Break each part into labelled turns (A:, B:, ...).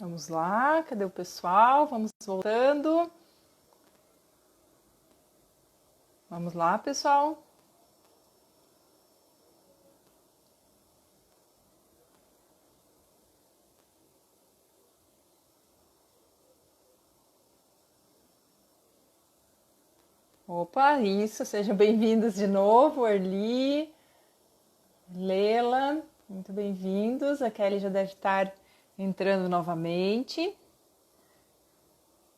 A: Vamos lá, cadê o pessoal? Vamos voltando. Vamos lá, pessoal. Opa, isso, sejam bem-vindos de novo, Orly, Lela, muito bem-vindos. A Kelly já deve estar entrando novamente.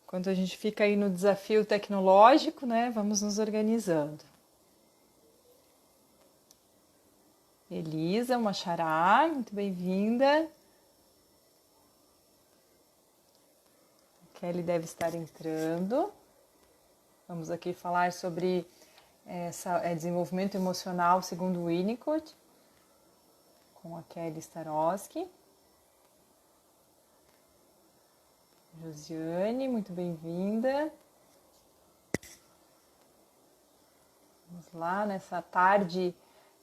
A: Enquanto a gente fica aí no desafio tecnológico, né, vamos nos organizando. Elisa, uma xará, muito bem-vinda. A Kelly deve estar entrando. Vamos aqui falar sobre desenvolvimento emocional segundo o Winnicott, com a Kelly Starosky. Josiane, muito bem-vinda. Vamos lá, nessa tarde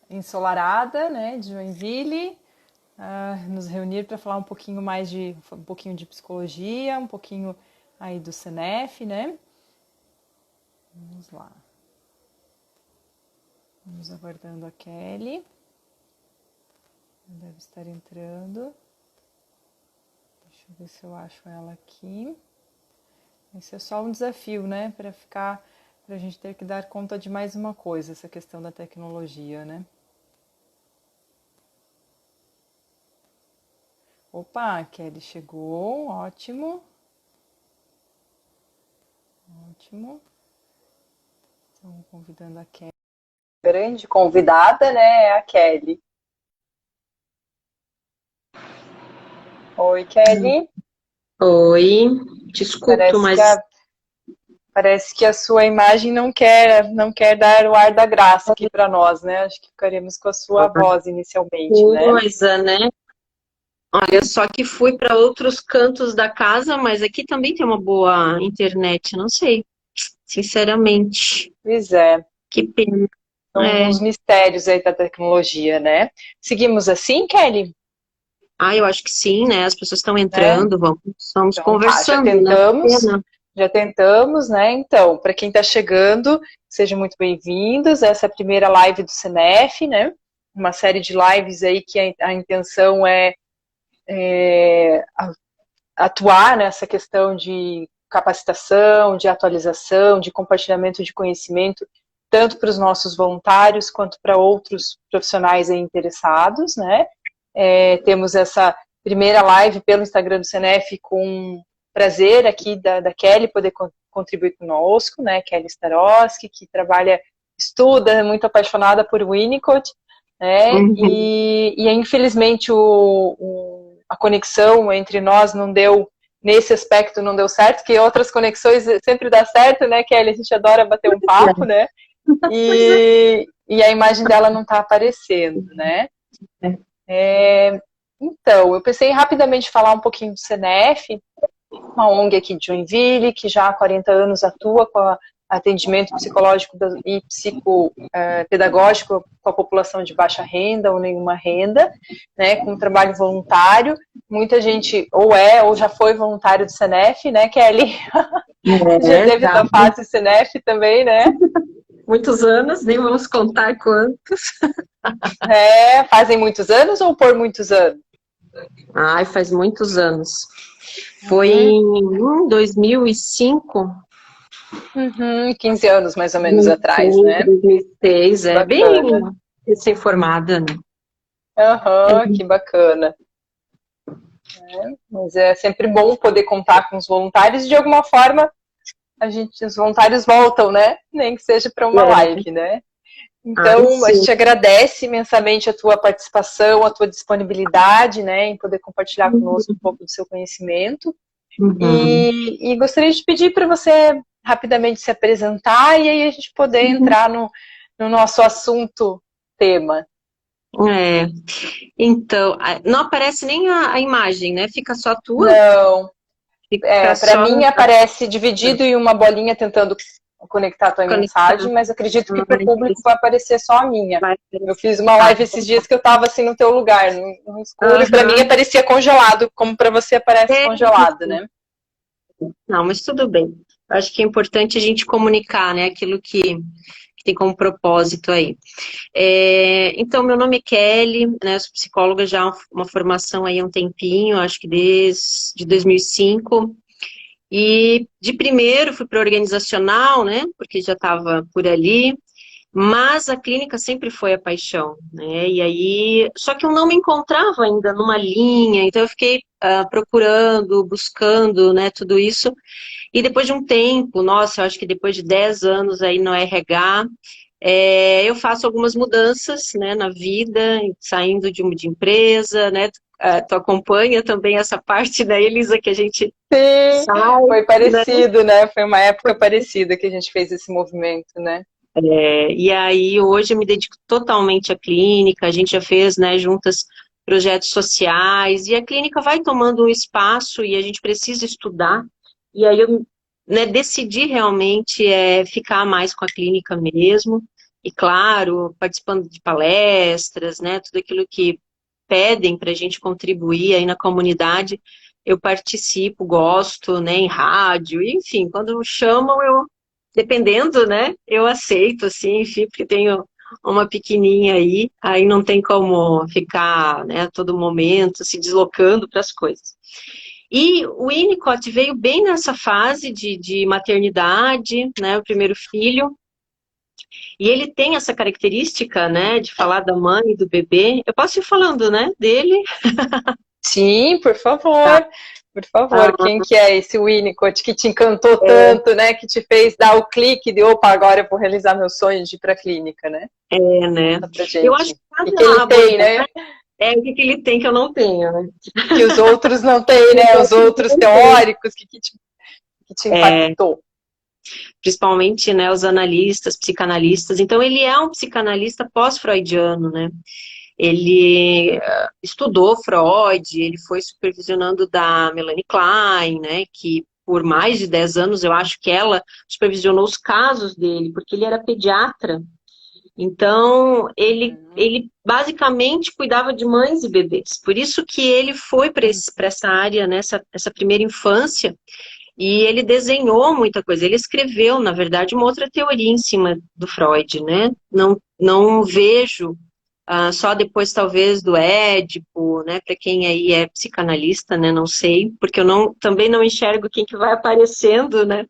A: ensolarada, né, de Joinville, nos reunir para falar um pouquinho de psicologia, um pouquinho aí do CNEF, né? Vamos lá. Vamos aguardando a Kelly. Deve estar entrando. Deixa eu ver se eu acho ela aqui. Esse é só um desafio, né? Para a gente ter que dar conta de mais uma coisa, essa questão da tecnologia, né? Opa, a Kelly chegou, ótimo. Ótimo. Estamos convidando a Kelly. Grande convidada, né? É a Kelly. Oi, Kelly.
B: Oi, te escuto,
A: Parece que a sua imagem não quer dar o ar da graça aqui para nós, né? Acho que ficaremos com a sua voz inicialmente, né?
B: Coisa, né? Olha, só que fui para outros cantos da casa, mas aqui também tem uma boa internet, não sei, sinceramente.
A: Pois é.
B: Que pena.
A: São os mistérios aí da tecnologia, né? Seguimos assim, Kelly?
B: Eu acho que sim, né? As pessoas estão entrando, vamos
A: Então,
B: conversando,
A: já tentamos, né? Então, para quem está chegando, sejam muito bem-vindos. Essa é a primeira live do CNEF, né? Uma série de lives aí que a intenção é atuar nessa questão de capacitação, de atualização, de compartilhamento de conhecimento, tanto para os nossos voluntários quanto para outros profissionais aí interessados, né? Temos essa primeira live pelo Instagram do CNEF com prazer aqui da Kelly poder contribuir conosco, né? Kelly Starosky, que estuda, é muito apaixonada por Winnicott, né?
B: Uhum.
A: E infelizmente a conexão entre nós nesse aspecto não deu certo, que outras conexões sempre dá certo, né, Kelly? A gente adora bater um papo, né? E a imagem dela não está aparecendo, né? Então, eu pensei em rapidamente falar um pouquinho do CNEF, uma ONG aqui de Joinville, que já há 40 anos atua com atendimento psicológico e psicopedagógico com a população de baixa renda ou nenhuma renda, né, com trabalho voluntário. Muita gente ou já foi voluntário do CNEF, né, Kelly? Já teve tua fase CNEF também, né?
B: Muitos anos, nem vamos contar quantos.
A: Fazem muitos anos ou por muitos anos?
B: Faz muitos anos. Foi em 2005.
A: 15 anos mais ou menos atrás, né?
B: 2006, bem recém-formada, né?
A: Que bacana. Mas é sempre bom poder contar com os voluntários e de alguma forma os voluntários voltam, né? Nem que seja para uma live, né? Então, a gente agradece imensamente a tua participação, a tua disponibilidade, né, em poder compartilhar conosco um pouco do seu conhecimento. E gostaria de pedir para você rapidamente se apresentar e aí a gente poder entrar no nosso assunto tema.
B: Então, não aparece nem a imagem, né? Fica só a tua?
A: Não. Para mim aparece dividido e uma bolinha tentando conectar a tua
B: Conectar.
A: mensagem, mas acredito que para o público vai aparecer só a minha. Eu fiz uma live esses dias que eu estava assim no teu lugar, no escuro, e para mim aparecia congelado, como para você aparece congelado, né?
B: Não, mas tudo bem. Eu acho que é importante a gente comunicar, né, aquilo que tem como propósito aí. Então, meu nome é Kelly, né, eu sou psicóloga já há uma formação aí há um tempinho, acho que desde 2005. E de primeiro fui para o organizacional, né, porque já estava por ali, mas a clínica sempre foi a paixão, né, e aí, só que eu não me encontrava ainda numa linha, então eu fiquei procurando, buscando, né, tudo isso, e depois de um tempo, nossa, eu acho que depois de 10 anos aí no RH, eu faço algumas mudanças, né, na vida, saindo de empresa, né, tu acompanha também essa parte da Elisa que a gente
A: Sim,
B: sai,
A: foi
B: né?
A: parecido, né? Foi uma época parecida que a gente fez esse movimento, né?
B: E aí hoje eu me dedico totalmente à clínica, a gente já fez, né, juntas projetos sociais, e a clínica vai tomando um espaço e a gente precisa estudar, e aí eu, né, decidi realmente ficar mais com a clínica mesmo, e claro, participando de palestras, né, tudo aquilo que pedem para a gente contribuir aí na comunidade, eu participo, gosto, né, em rádio, enfim, quando chamam eu, dependendo, né, eu aceito, assim, enfim, porque tenho uma pequenininha aí não tem como ficar, né, a todo momento se deslocando para as coisas. E o Winnicott veio bem nessa fase de maternidade, né, o primeiro filho, e ele tem essa característica, né, de falar da mãe e do bebê. Eu posso ir falando, né, dele?
A: Sim, por
B: Tá.
A: favor. Por favor, quem que é esse Winnicott que te encantou
B: É,
A: tanto, né? Que te fez dar o clique de, opa, agora eu vou realizar meu sonho de ir para a clínica, né?
B: né?
A: Conta pra
B: Eu acho
A: gente.
B: que
A: O que ele
B: cada
A: tem,
B: mulher
A: né?
B: o que ele tem que eu não tenho, né?
A: Que os outros não têm, né? Os outros teóricos que te
B: É,
A: impactou.
B: principalmente, né, os analistas, psicanalistas. Então, ele é um psicanalista pós-freudiano, né? Ele estudou Freud, ele foi supervisionando da Melanie Klein, né, que por mais de 10 anos, eu acho que ela supervisionou os casos dele, porque ele era pediatra. Então, ele basicamente cuidava de mães e bebês. Por isso que ele foi para essa área, nessa essa primeira infância, e ele desenhou muita coisa. Ele escreveu, na verdade, uma outra teoria em cima do Freud, né? Não vejo só depois, talvez, do Édipo, né? Para quem aí é psicanalista, né? Não sei, porque eu também não enxergo quem que vai aparecendo, né?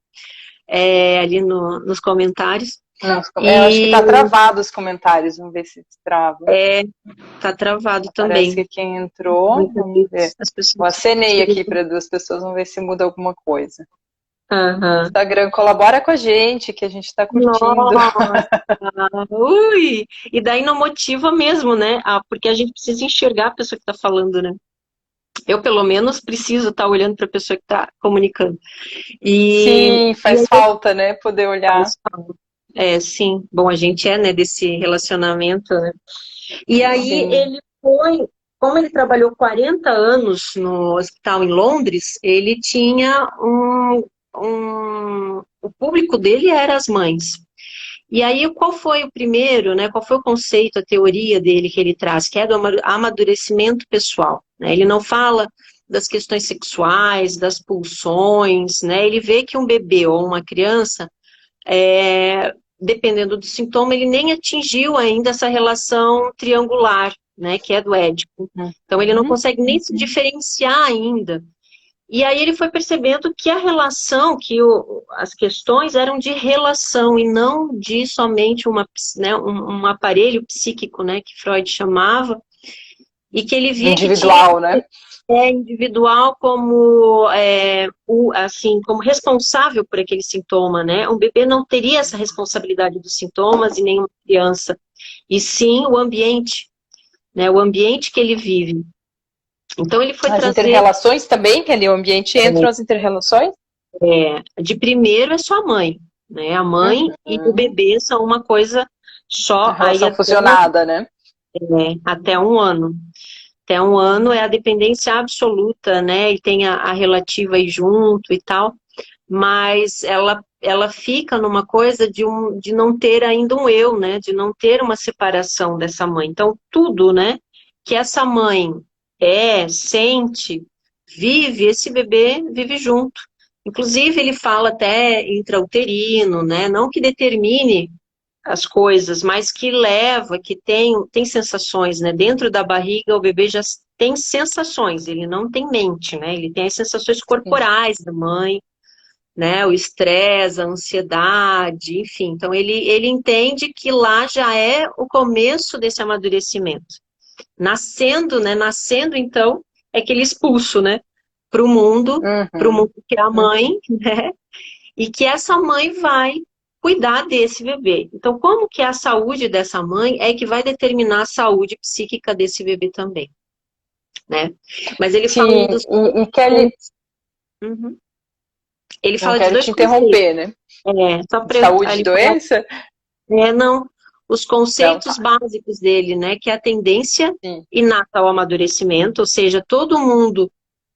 B: Ali nos comentários.
A: Eu acho que
B: E
A: tá travado os comentários, vamos ver se destrava.
B: tá travado
A: Parece
B: também.
A: que quem entrou, vamos ver.
B: As
A: Eu
B: pessoas.
A: acenei aqui para duas pessoas, vamos ver se muda alguma coisa.
B: Aham.
A: Instagram, colabora com a gente, que a gente está curtindo.
B: Nossa, ui! E daí não motiva mesmo, né? Porque a gente precisa enxergar a pessoa que está falando, né? Eu, pelo menos, preciso estar olhando para a pessoa que está comunicando.
A: Sim,
B: E
A: faz falta, né? Poder olhar.
B: sim. Bom, a gente né, desse relacionamento, né? E aí
A: Sim.
B: ele foi, como ele trabalhou 40 anos no hospital em Londres, ele tinha o público dele era as mães. E aí, qual foi o primeiro, né? Qual foi o conceito, a teoria dele que ele traz, que é do amadurecimento pessoal, né? Ele não fala das questões sexuais, das pulsões, né? Ele vê que um bebê ou uma criança, dependendo do sintoma, ele nem atingiu ainda essa relação triangular, né? Que é do Édipo. Então, ele não consegue nem se diferenciar ainda. E aí ele foi percebendo que a relação, as questões eram de relação e não de somente um aparelho psíquico, né, que Freud chamava, e que ele via que tinha
A: Individual, né?
B: individual como assim, como responsável por aquele sintoma, né? Um bebê não teria essa responsabilidade dos sintomas e nem uma criança, e sim o ambiente, né? O ambiente que ele vive. Então ele foi
A: As
B: trazer
A: inter-relações também, que ali o ambiente entra as inter-relações?
B: de primeiro é sua mãe, né? A mãe e o bebê são uma coisa
A: A
B: só, aí
A: relação fusionada, né?
B: até 1 ano. Até 1 ano é a dependência absoluta, né? E tem a relativa aí junto e tal, mas ela ela fica numa coisa de não ter ainda um eu, né? De não ter uma separação dessa mãe. Então, tudo, né? Que essa mãe sente, vive, esse bebê vive junto. Inclusive, ele fala até intrauterino, né? Não que determine as coisas, mas que leva, que tem sensações, né? Dentro da barriga, o bebê já tem sensações, ele não tem mente, né? Ele tem as sensações corporais da mãe, né? O estresse, a ansiedade, enfim. Então, ele entende que lá já é o começo desse amadurecimento. Nascendo, né? Nascendo, então, é que ele é expulso, né? Para o mundo que é a mãe, né? E que essa mãe vai cuidar desse bebê. Então, como que é a saúde dessa mãe é que vai determinar a saúde psíquica desse bebê também, né? Mas ele fala
A: Sim,
B: dos...
A: e Kelly,
B: Uhum. Ele
A: não
B: fala de
A: quero
B: dois
A: te
B: conceitos.
A: interromper, né?
B: Só
A: De
B: para
A: saúde e
B: ele falar,
A: doença?
B: não, os
A: Não,
B: conceitos
A: tá.
B: básicos dele, né? Que é a tendência
A: Sim.
B: inata ao amadurecimento, ou seja, todo mundo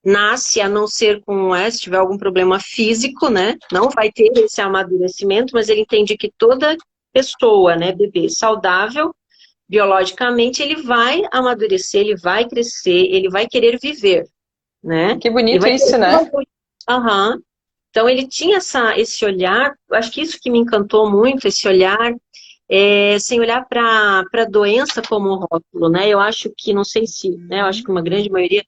B: nasce, a não ser se tiver algum problema físico, né? Não vai ter esse amadurecimento, mas ele entende que toda pessoa, né, bebê saudável, biologicamente, ele vai amadurecer, ele vai crescer, ele vai querer viver, né?
A: Que
B: Ele
A: bonito
B: vai
A: isso,
B: querer...
A: né?
B: Aham. Então ele tinha esse olhar, acho que isso que me encantou muito, esse olhar, sem olhar para a doença como rótulo, né? Eu acho que, não sei se, né? Eu acho que uma grande maioria,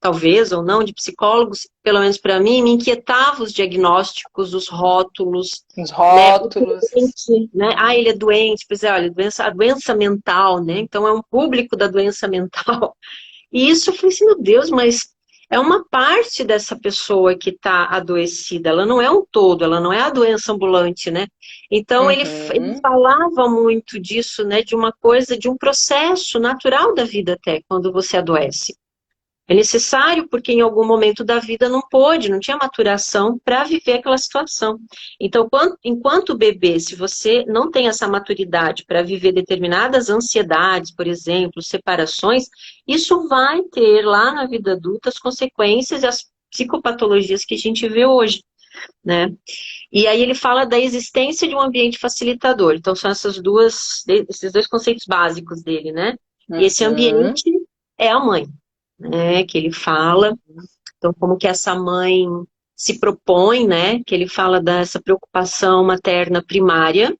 B: talvez ou não, de psicólogos, pelo menos para mim, me inquietava os diagnósticos, os rótulos,
A: Os
B: né? O
A: rótulos.
B: doente, né? Ah, ele é doente, pois é, olha, a doença mental, né? Então é um público da doença mental. E isso eu falei assim, meu Deus, mas é uma parte dessa pessoa que está adoecida, ela não é um todo, ela não é a doença ambulante, né? Então ele
A: Uhum.
B: falava muito disso, né? De uma coisa, de um processo natural da vida até, quando você adoece. É necessário porque em algum momento da vida não pôde, não tinha maturação para viver aquela situação. Então, enquanto bebê, se você não tem essa maturidade para viver determinadas ansiedades, por exemplo, separações, isso vai ter lá na vida adulta as consequências e as psicopatologias que a gente vê hoje, né? E aí ele fala da existência de um ambiente facilitador. Então, são esses dois conceitos básicos dele, né? E esse
A: Uhum.
B: ambiente é a mãe, né, que ele fala, então como que essa mãe se propõe, né, que ele fala dessa preocupação materna primária,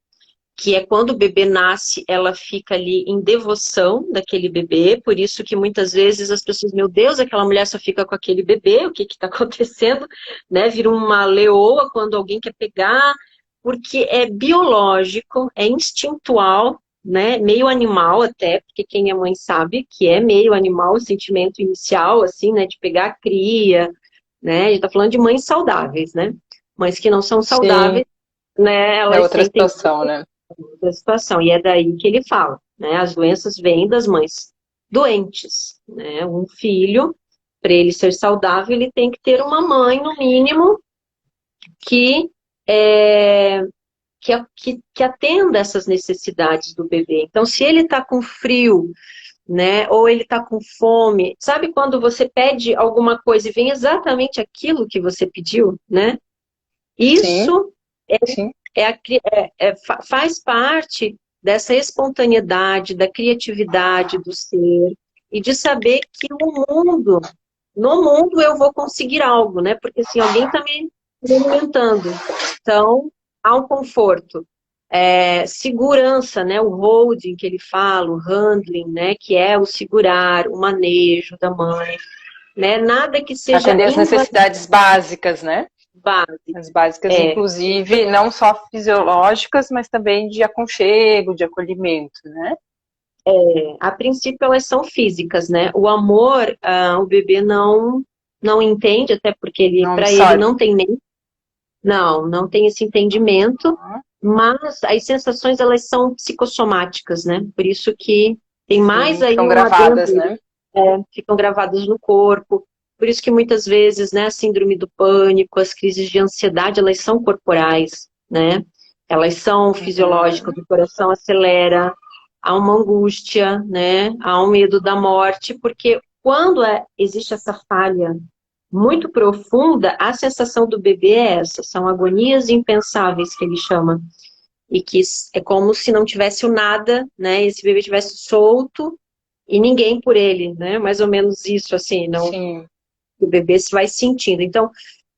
B: que é quando o bebê nasce, ela fica ali em devoção daquele bebê, por isso que muitas vezes as pessoas, meu Deus, aquela mulher só fica com aquele bebê, o que está acontecendo, né, vira uma leoa quando alguém quer pegar, porque é biológico, é instintual, né, meio animal até, porque quem é mãe sabe que é meio animal o sentimento inicial, assim, né, de pegar a cria, né, a gente tá falando de mães saudáveis, né, mães que não são
A: Sim,
B: saudáveis, né,
A: é
B: elas
A: outra
B: sentem
A: situação, né?
B: da situação. E é daí que ele fala, né? As doenças vêm das mães doentes, né? Um filho, para ele ser saudável, ele tem que ter uma mãe, no mínimo, que é, que atenda essas necessidades do bebê. Então, se ele está com frio, né? Ou ele está com fome, sabe quando você pede alguma coisa e vem exatamente aquilo que você pediu, né?
A: Sim,
B: Isso
A: sim.
B: faz parte dessa espontaneidade, da criatividade do ser e de saber que no mundo eu vou conseguir algo, né? Porque assim, alguém está me alimentando. Então, há um conforto. Segurança, né? O holding que ele fala, o handling, né? Que é o segurar, o manejo da mãe, né? Nada que seja
A: Atender as
B: invasivo.
A: necessidades básicas, né? As básicas,
B: É,
A: inclusive, não só fisiológicas, mas também de aconchego, de acolhimento, né?
B: a princípio elas são físicas, né? O amor, o bebê não entende, até porque
A: Não
B: para ele
A: absorve.
B: não tem nem, não tem esse entendimento, mas as sensações elas são psicossomáticas, né? Por isso que tem mais
A: Sim,
B: aí
A: ficam
B: um
A: gravadas,
B: adendo,
A: né?
B: ficam gravadas no corpo. Por isso que muitas vezes, né, a síndrome do pânico, as crises de ansiedade, elas são corporais, né? Elas são fisiológicas,
A: Uhum.
B: o coração acelera, há uma angústia, né? Há um medo da morte, porque quando existe essa falha, muito profunda, a sensação do bebê é essa, são agonias impensáveis que ele chama, e que é como se não tivesse o nada, né, esse bebê tivesse solto e ninguém por ele, né, mais ou menos isso, assim, não,
A: Sim.
B: o bebê se vai sentindo. Então,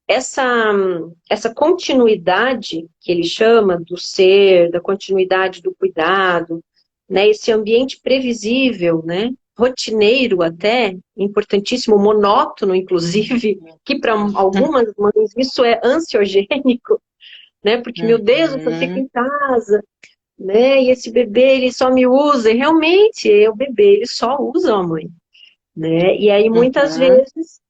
B: essa continuidade que ele chama do ser, da continuidade do cuidado, né, esse ambiente previsível, né, rotineiro até, importantíssimo, monótono, inclusive, que para algumas mães isso é ansiogênico, né, porque, meu Deus, eu só fico
A: Uhum.
B: em casa, né, e esse bebê, ele só me usa, e realmente, o bebê, ele só usa a mãe, né, e aí muitas
A: Uhum.
B: vezes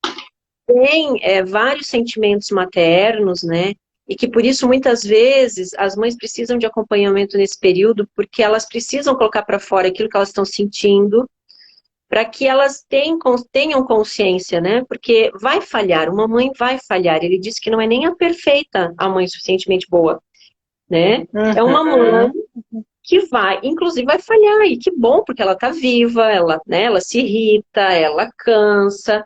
B: tem vários sentimentos maternos, né? E que por isso muitas vezes as mães precisam de acompanhamento nesse período, porque elas precisam colocar para fora aquilo que elas estão sentindo, para que elas tenham consciência, né? Porque vai falhar, uma mãe vai falhar. Ele disse que não é nem a perfeita a mãe suficientemente boa, né? É uma mãe
A: Uhum.
B: que vai, inclusive vai falhar, e que bom, porque ela está viva, ela, né, ela se irrita, ela cansa,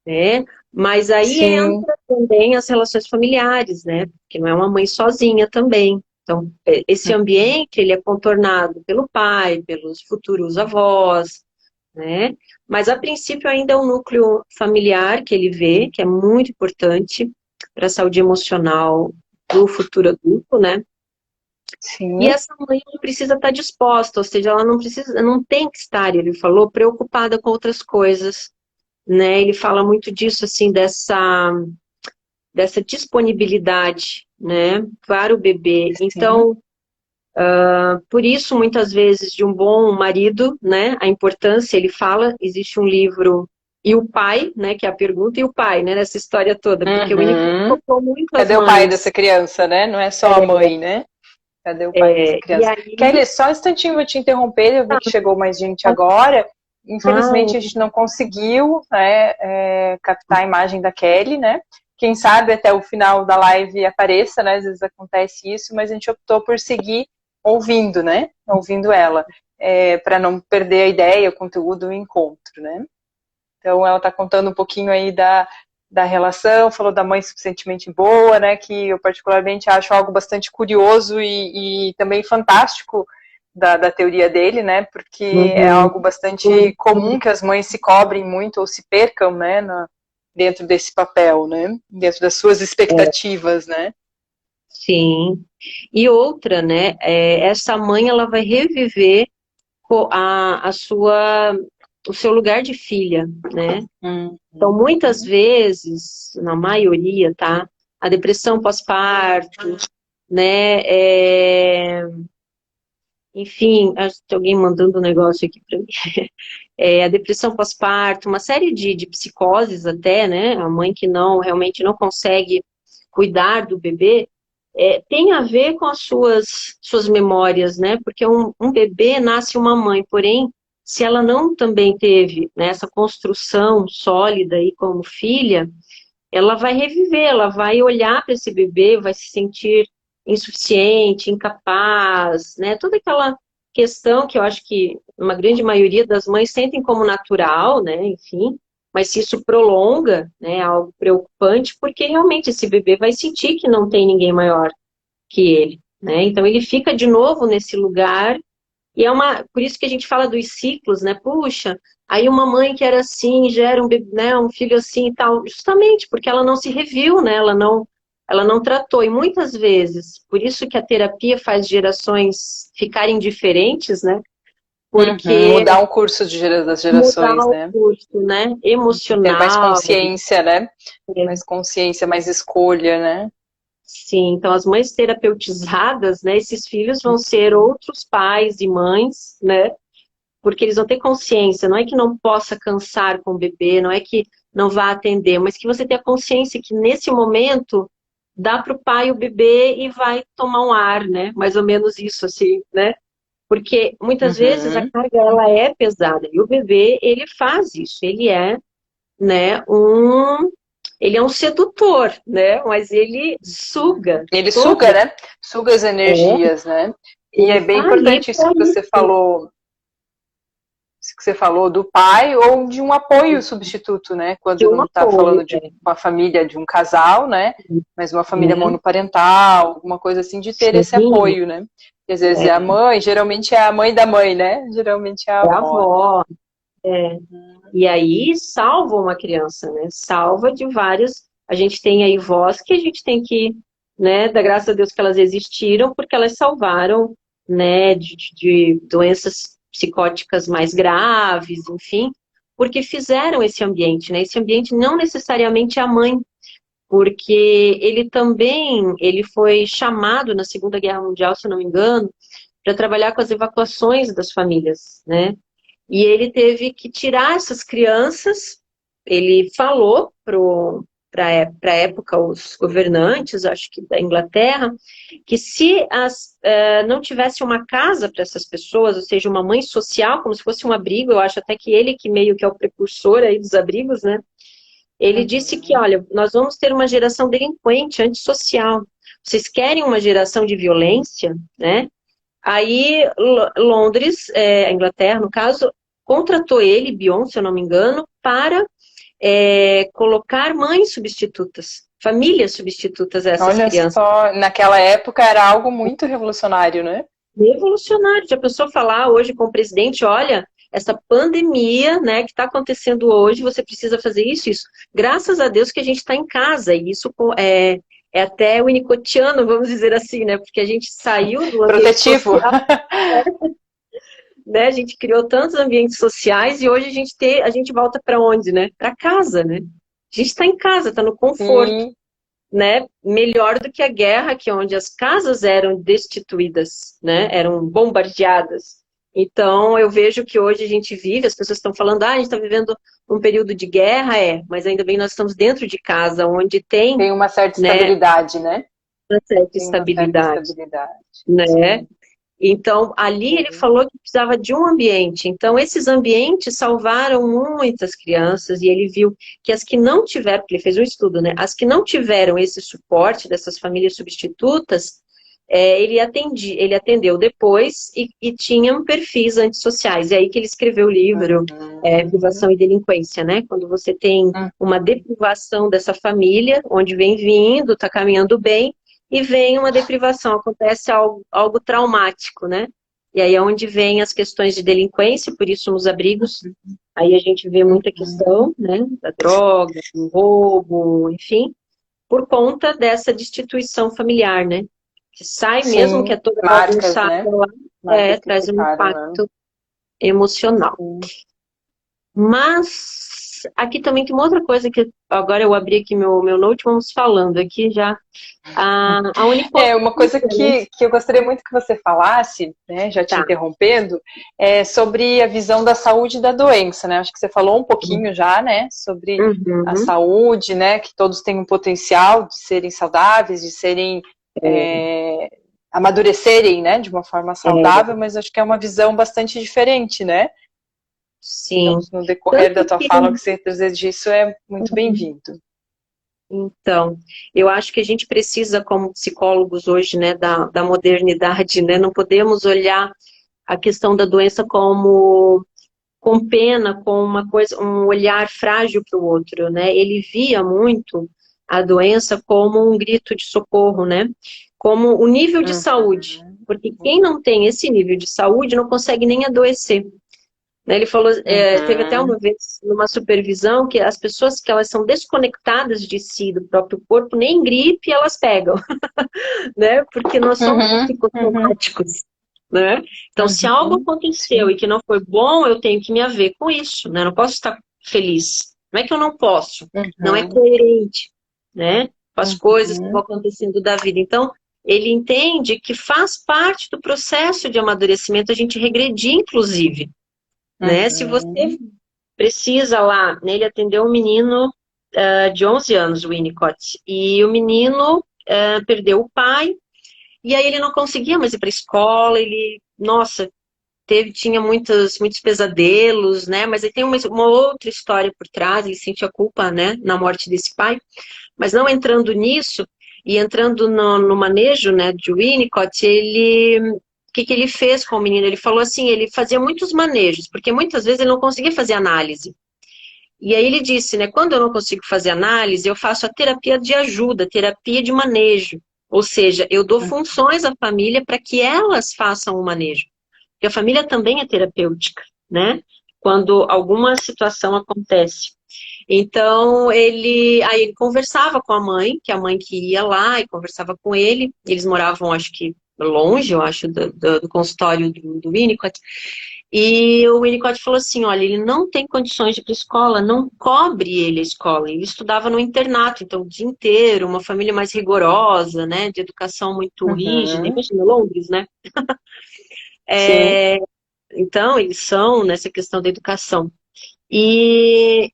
B: né? Mas aí
A: Sim.
B: entra também as relações familiares, né? Porque não é uma mãe sozinha também. Então, esse ambiente, ele é contornado pelo pai, pelos futuros avós, né? Mas, a princípio, ainda é um núcleo familiar que ele vê, que é muito importante para a saúde emocional do futuro adulto, né? E
A: Sim.
B: essa mãe precisa estar disposta, ou seja, ela não precisa, não tem que estar, ele falou, preocupada com outras coisas, né? Ele fala muito disso, assim, dessa disponibilidade, né, para o bebê.
A: Sim.
B: Então, por isso, muitas vezes, de um bom marido, né, a importância, ele fala, existe um livro, e o pai, né, que é a pergunta, e o pai, né, nessa história toda, porque o Winnicott
A: Uhum.
B: tocou muito as
A: Cadê o pai
B: mães.
A: dessa criança, né? Não é só a mãe, né? Cadê o pai dessa
B: E
A: criança?
B: aí,
A: Kelly, só um instantinho, vou te interromper, eu vi que chegou mais gente agora.
B: ah,
A: Infelizmente, a gente não conseguiu, né, captar a imagem da Kelly, né? Quem sabe até o final da live apareça, né? Às vezes acontece isso, mas a gente optou por seguir ouvindo, né? Ouvindo ela, para não perder a ideia, o conteúdo, o encontro, né? Então, ela está contando um pouquinho aí da relação, falou da mãe suficientemente boa, né, que eu particularmente acho algo bastante curioso e também fantástico da teoria dele, né, porque é
B: uhum,
A: algo bastante comum que as mães se cobrem muito ou se percam, né, dentro desse papel, né, dentro das suas expectativas, né.
B: sim. E outra, né, essa mãe, ela vai reviver o seu lugar de filha, né? Então, muitas vezes, na maioria, tá? A depressão pós-parto, né? Enfim, acho que tem alguém mandando um negócio aqui para mim. A depressão pós-parto, uma série de psicoses até, né? A mãe que não realmente não consegue cuidar do bebê, tem a ver com as suas memórias, né? Porque um bebê nasce uma mãe, porém, se ela não também teve, né, essa construção sólida aí como filha, ela vai reviver, ela vai olhar para esse bebê, vai se sentir insuficiente, incapaz, né? Toda aquela questão que eu acho que uma grande maioria das mães sentem como natural, né? Enfim, mas se isso prolonga, né, é algo preocupante, porque realmente esse bebê vai sentir que não tem ninguém maior que ele, né? Então ele fica de novo nesse lugar e por isso que a gente fala dos ciclos, né? Puxa, aí uma mãe que era assim, gera um bebê, né, um filho assim e tal, justamente porque ela não se reviu, né? Ela não tratou. E muitas vezes, por isso que a terapia faz gerações ficarem diferentes, né? Porque
A: Mudar o curso das
B: mudar
A: gerações,
B: o
A: né,
B: curso, né?
A: ter mais
B: Emocional.
A: consciência, né, mais consciência, mais escolha, né.
B: Sim, então as mães terapeutizadas, né? Esses filhos vão ser outros pais e mães, né? Porque eles vão ter consciência, não é que não possa cansar com o bebê, não é que não vá atender, mas que você tenha consciência que nesse momento dá para o pai o bebê e vai tomar um ar, né? Mais ou menos isso, assim, né? Porque muitas vezes a
A: Uhum.
B: carga ela é pesada e o bebê ele faz isso, né, ele é um sedutor, né? Mas ele suga
A: Ele
B: todo,
A: suga, né? Suga as
B: é,
A: energias, né? E
B: ele
A: é bem
B: está ali
A: importante isso
B: para
A: que você
B: isso.
A: falou. isso que você falou, do pai ou de um apoio substituto, né? Quando não está falando de uma família, de um casal, né? Mas uma família monoparental, alguma coisa assim, de ter esse apoio, né? E às vezes é a mãe, geralmente é a mãe da mãe, né? Geralmente é a avó.
B: Né? E aí salva uma criança, né? Salva de vários. A gente tem aí vós que a gente tem que, né? Dar graças a Deus que elas existiram, porque elas salvaram, né? De doenças psicóticas mais graves, enfim, porque fizeram esse ambiente, né? Esse ambiente não necessariamente é a mãe, porque ele foi chamado na Segunda Guerra Mundial, se não me engano, para trabalhar com as evacuações das famílias, né? E ele teve que tirar essas crianças, ele falou para a época os governantes, acho que da Inglaterra, que se não tivesse uma casa para essas pessoas, ou seja, uma mãe social, como se fosse um abrigo, eu acho até que ele que meio que é o precursor aí dos abrigos, né? Ele disse que, olha, nós vamos ter uma geração delinquente, antissocial. Vocês querem uma geração de violência, né? Aí, Londres, a Inglaterra, no caso, contratou ele, Bion, se eu não me engano, para colocar mães substitutas, famílias substitutas a essas crianças.
A: Olha só, naquela época era algo muito revolucionário, né?
B: Revolucionário. Já pensou falar hoje com o presidente, olha, essa pandemia, né, que está acontecendo hoje, você precisa fazer isso, isso. Graças a Deus que a gente está em casa, e isso é até winnicottiano, vamos dizer assim, né? Porque a gente saiu do ambiente
A: protetivo.
B: Social, né? A gente criou tantos ambientes sociais e hoje a gente volta para onde, né? Para casa, né? A gente está em casa, está no conforto, né? Melhor do que a guerra, que é onde as casas eram destituídas, né? Eram bombardeadas. Então, eu vejo que hoje a gente vive, as pessoas estão falando, a gente está vivendo um período de guerra, mas ainda bem nós estamos dentro de casa, onde tem
A: uma certa estabilidade, né?
B: Uma certa estabilidade, né? Sim. Então, ali ele falou que precisava de um ambiente. Então, esses ambientes salvaram muitas crianças e ele viu que as que não tiveram, porque ele fez um estudo, né? As que não tiveram esse suporte dessas famílias substitutas, ele atendeu depois e tinham perfis antissociais. É aí que ele escreveu o livro Privação e Delinquência, né? Quando você tem uma deprivação dessa família, onde vem vindo, está caminhando bem, e vem uma deprivação, acontece algo traumático, né? E aí é onde vem as questões de delinquência, por isso nos abrigos, aí a gente vê muita questão, né? Da droga, do roubo, enfim, por conta dessa destituição familiar, né? Que sai mesmo, que é toda bagunçada lá, traz um impacto emocional. Mas aqui também tem uma outra coisa que agora eu abri aqui meu note, vamos falando aqui já. A Unifor...
A: uma coisa que eu gostaria muito que você falasse, né, já te interrompendo, é sobre a visão da saúde e da doença, né? Acho que você falou um pouquinho já, né, sobre a saúde, né, que todos têm um potencial de serem saudáveis, de serem amadurecerem, né, de uma forma saudável, mas acho que é uma visão bastante diferente, né?
B: Sim.
A: Então, no decorrer da tua fala, o que você trazer disso é muito bem-vindo.
B: Então, eu acho que a gente precisa, como psicólogos hoje, né, da modernidade, né, não podemos olhar a questão da doença com pena, com um olhar frágil para o outro, né? Ele via muito a doença como um grito de socorro, né? Como o nível de saúde, porque quem não tem esse nível de saúde não consegue nem adoecer. Ele falou, teve até uma vez numa supervisão que as pessoas que elas são desconectadas de si, do próprio corpo, nem gripe elas pegam, né? Porque nós somos psicossomáticos, né? Então, se algo aconteceu e que não foi bom, eu tenho que me haver com isso, né? Eu não posso estar feliz. Não é que eu não posso, não é coerente, né? Com as coisas que vão acontecendo da vida. Então, ele entende que faz parte do processo de amadurecimento a gente regredir, inclusive. Né? Se você precisa lá, né, ele atendeu um menino de 11 anos, o Winnicott, e o menino perdeu o pai, e aí ele não conseguia mais ir para a escola, nossa, tinha muitos pesadelos, né, mas aí tem uma outra história por trás, ele sentia culpa, né, na morte desse pai, mas não entrando nisso, e entrando no manejo, né, de Winnicott, ele que ele fez com o menino? Ele falou assim, ele fazia muitos manejos, porque muitas vezes ele não conseguia fazer análise. E aí ele disse, né, quando eu não consigo fazer análise, eu faço a terapia de ajuda, terapia de manejo. Ou seja, eu dou funções à família para que elas façam o manejo. Porque a família também é terapêutica, né? Quando alguma situação acontece. Então, aí ele conversava com a mãe, que a mãe que ia lá e conversava com ele. Eles moravam, acho que longe, eu acho, do consultório do Winnicott. E o Winnicott falou assim, olha, ele não tem condições de ir para a escola, não cobre ele a escola. Ele estudava no internato, então o dia inteiro, uma família mais rigorosa, né, de educação muito rígida.
A: Uhum.
B: Imagina Londres, né?
A: Sim.
B: Então, eles são nessa questão da educação. E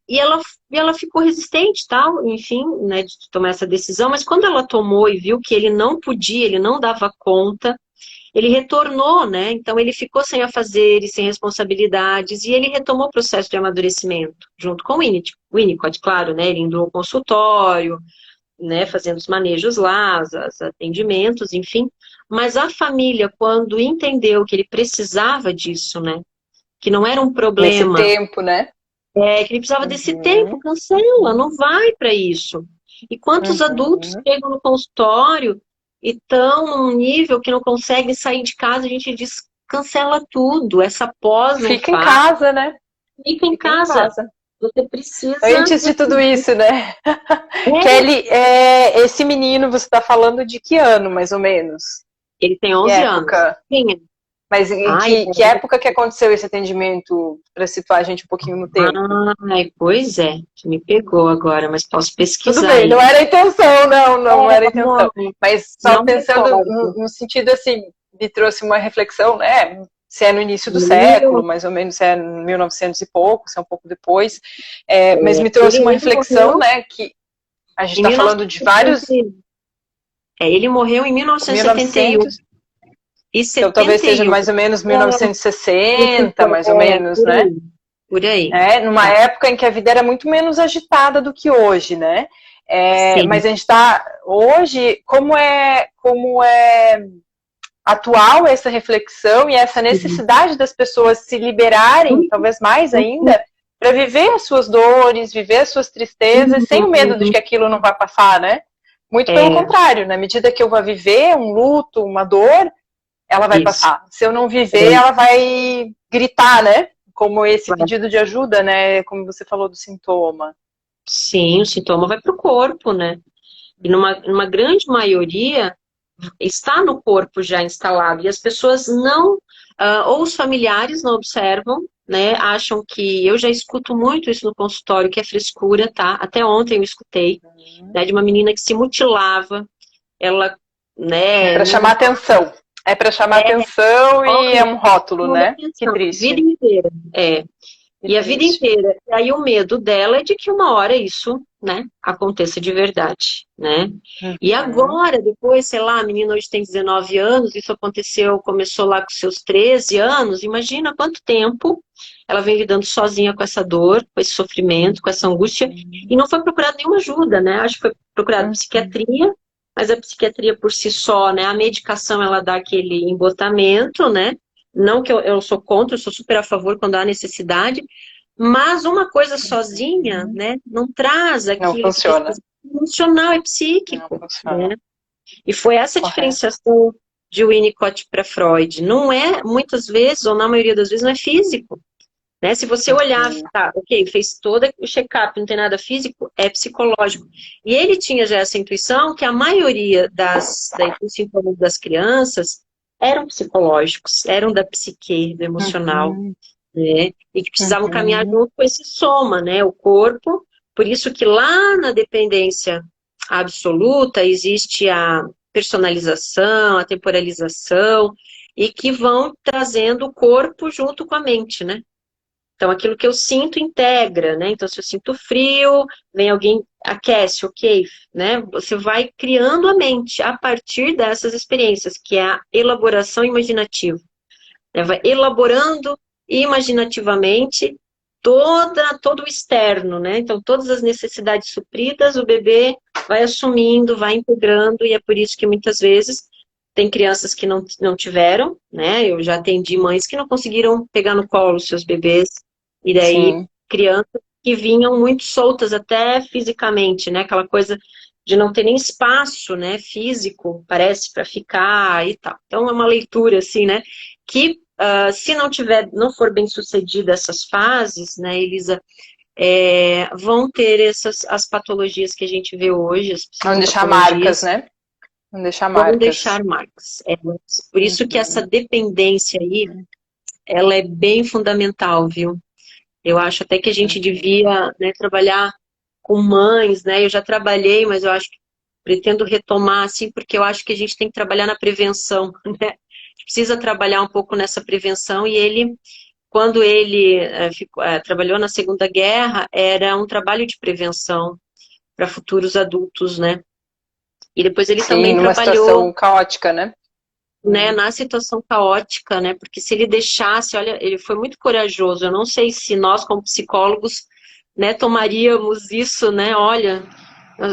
B: ela ficou resistente, tal, enfim, né, de tomar essa decisão, mas quando ela tomou e viu que ele não podia, ele não dava conta, ele retornou, né? Então ele ficou sem afazeres, sem responsabilidades, e ele retomou o processo de amadurecimento, junto com o Winnicott, claro, né? Ele indo ao consultório, né, fazendo os manejos lá, os atendimentos, enfim. Mas a família, quando entendeu que ele precisava disso, né? Que não era um
A: Nesse
B: problema,
A: tempo, né?
B: que ele precisava desse tempo,
A: Uhum.
B: cancela, não vai para isso. E quantos adultos
A: Uhum.
B: chegam no consultório e estão num nível que não conseguem sair de casa, a gente diz, cancela tudo, essa pós não
A: Fica em
B: faz,
A: casa, né?
B: fica em
A: Fica em
B: casa.
A: casa.
B: Você precisa.
A: Antes de tudo isso, né?
B: É,
A: Kelly, esse menino, você está falando de que ano, mais ou menos?
B: ele tem
A: Que
B: 11 anos.
A: época?
B: Sim.
A: Mas em
B: Ai,
A: que época que aconteceu esse atendimento, para situar a gente um pouquinho no tempo?
B: ai, pois é, me pegou agora, mas posso
A: Tudo
B: pesquisar
A: bem, não
B: aí.
A: era a intenção, não era a
B: Não,
A: intenção. Mas só
B: não
A: pensando
B: recordo.
A: no sentido assim, me trouxe uma reflexão, né? Se é no início do século, mais ou menos, se é 1900 e pouco, se é um pouco depois. Mas me trouxe uma
B: Ele
A: reflexão,
B: morreu
A: né? Que a gente
B: em
A: está falando de vários
B: 1971. Ele morreu em 1971.
A: 1900,
B: E
A: então talvez seja
B: 71.
A: mais ou menos
B: É,
A: 1960, mais ou menos,
B: por
A: né?
B: aí. Por aí.
A: Numa
B: Tá.
A: época em que a vida era muito menos agitada do que hoje, né?
B: Sim.
A: Mas a gente está hoje, como é atual essa reflexão e essa
B: Sim.
A: necessidade das pessoas se liberarem, talvez mais ainda, para viver as suas dores, viver as suas tristezas, sem o medo de que aquilo não vai passar, né? Muito pelo
B: É,
A: contrário, na medida que eu vou viver um luto, uma dor, ela vai
B: isso.
A: passar. Se eu não viver,
B: É,
A: ela vai gritar, né? Como esse pedido de ajuda, né? Como você falou do sintoma.
B: sim, o sintoma vai para o corpo, né? E numa grande maioria está no corpo já instalado. E as pessoas não, ou os familiares não observam, né? Acham que, eu já escuto muito isso no consultório, que é frescura, tá? Até ontem eu escutei, né, de uma menina que se mutilava, ela,
A: É
B: né,
A: para chamar atenção. É para chamar
B: é,
A: atenção e é
B: olha,
A: um rótulo,
B: chama
A: né? Que
B: atenção, vida
A: triste.
B: inteira,
A: Que
B: e a vida
A: triste.
B: inteira. E aí o medo dela é de que uma hora isso, né, aconteça de verdade, né? E
A: Uhum.
B: agora, depois, sei lá, a menina hoje tem 19 anos, isso aconteceu, começou lá com seus 13 anos, imagina quanto tempo ela vem lidando sozinha com essa dor, com esse sofrimento, com essa angústia, e não foi procurada nenhuma ajuda, né? Acho que foi procurada
A: Uhum.
B: psiquiatria, mas a psiquiatria por si só, né? A medicação, ela dá aquele embotamento, né? Não que eu sou contra, eu sou super a favor quando há necessidade, mas uma coisa sozinha, né, não traz
A: Não
B: aquilo que
A: funciona.
B: precisa. Emocional é
A: Não
B: psíquico,
A: funciona.
B: né? E foi essa
A: Correto.
B: diferenciação de Winnicott para Freud. Não é, muitas vezes, ou na maioria das vezes, não é físico. Né? Se você olhar,
A: Uhum.
B: tá, ok, fez todo o check-up, não tem nada físico, é psicológico. E ele tinha já essa intuição que a maioria dos sintomas das crianças eram psicológicos, eram da psique, do emocional,
A: Uhum.
B: né? E que precisavam caminhar
A: Uhum.
B: junto com esse soma, né? O corpo. Por isso que lá na dependência absoluta existe a personalização, a temporalização, e que vão trazendo o corpo junto com a mente, né? Então, aquilo que eu sinto integra, né? Então, se eu sinto frio, vem alguém, aquece, ok, né? Você vai criando a mente a partir dessas experiências, que é a elaboração imaginativa, né? Vai elaborando imaginativamente todo o externo, né? Então, todas as necessidades supridas, o bebê vai assumindo, vai integrando, e é por isso que muitas vezes Tem crianças que não tiveram, né? Eu já atendi mães que não conseguiram pegar no colo os seus bebês, e daí
A: Sim,
B: crianças que vinham muito soltas até fisicamente, né? Aquela coisa de não ter nem espaço, né, físico, parece, para ficar e tal. Então é uma leitura assim, né, que se não for bem sucedida essas fases, né, Elisa, vão ter as patologias que a gente vê hoje, as
A: vamos deixar marcas,
B: psicopatologias,
A: né? Vamos deixar
B: vão
A: marcas.
B: deixar marcas. Por isso que essa
A: Uhum.
B: dependência aí, ela é bem fundamental, viu? Eu acho até que a gente
A: Uhum.
B: devia, né, trabalhar com mães, né? Eu já trabalhei, mas eu acho que pretendo retomar, assim, porque eu acho que a gente tem que trabalhar na prevenção, né? A gente precisa trabalhar um pouco nessa prevenção, e ele, quando ele trabalhou na Segunda Guerra, era um trabalho de prevenção para futuros adultos, né? E depois ele
A: Sim,
B: também
A: numa
B: trabalhou,
A: situação caótica, né?
B: né, na situação caótica, né? Porque se ele deixasse, olha, ele foi muito corajoso. Eu não sei se nós, como psicólogos, né, tomaríamos isso, né? Olha,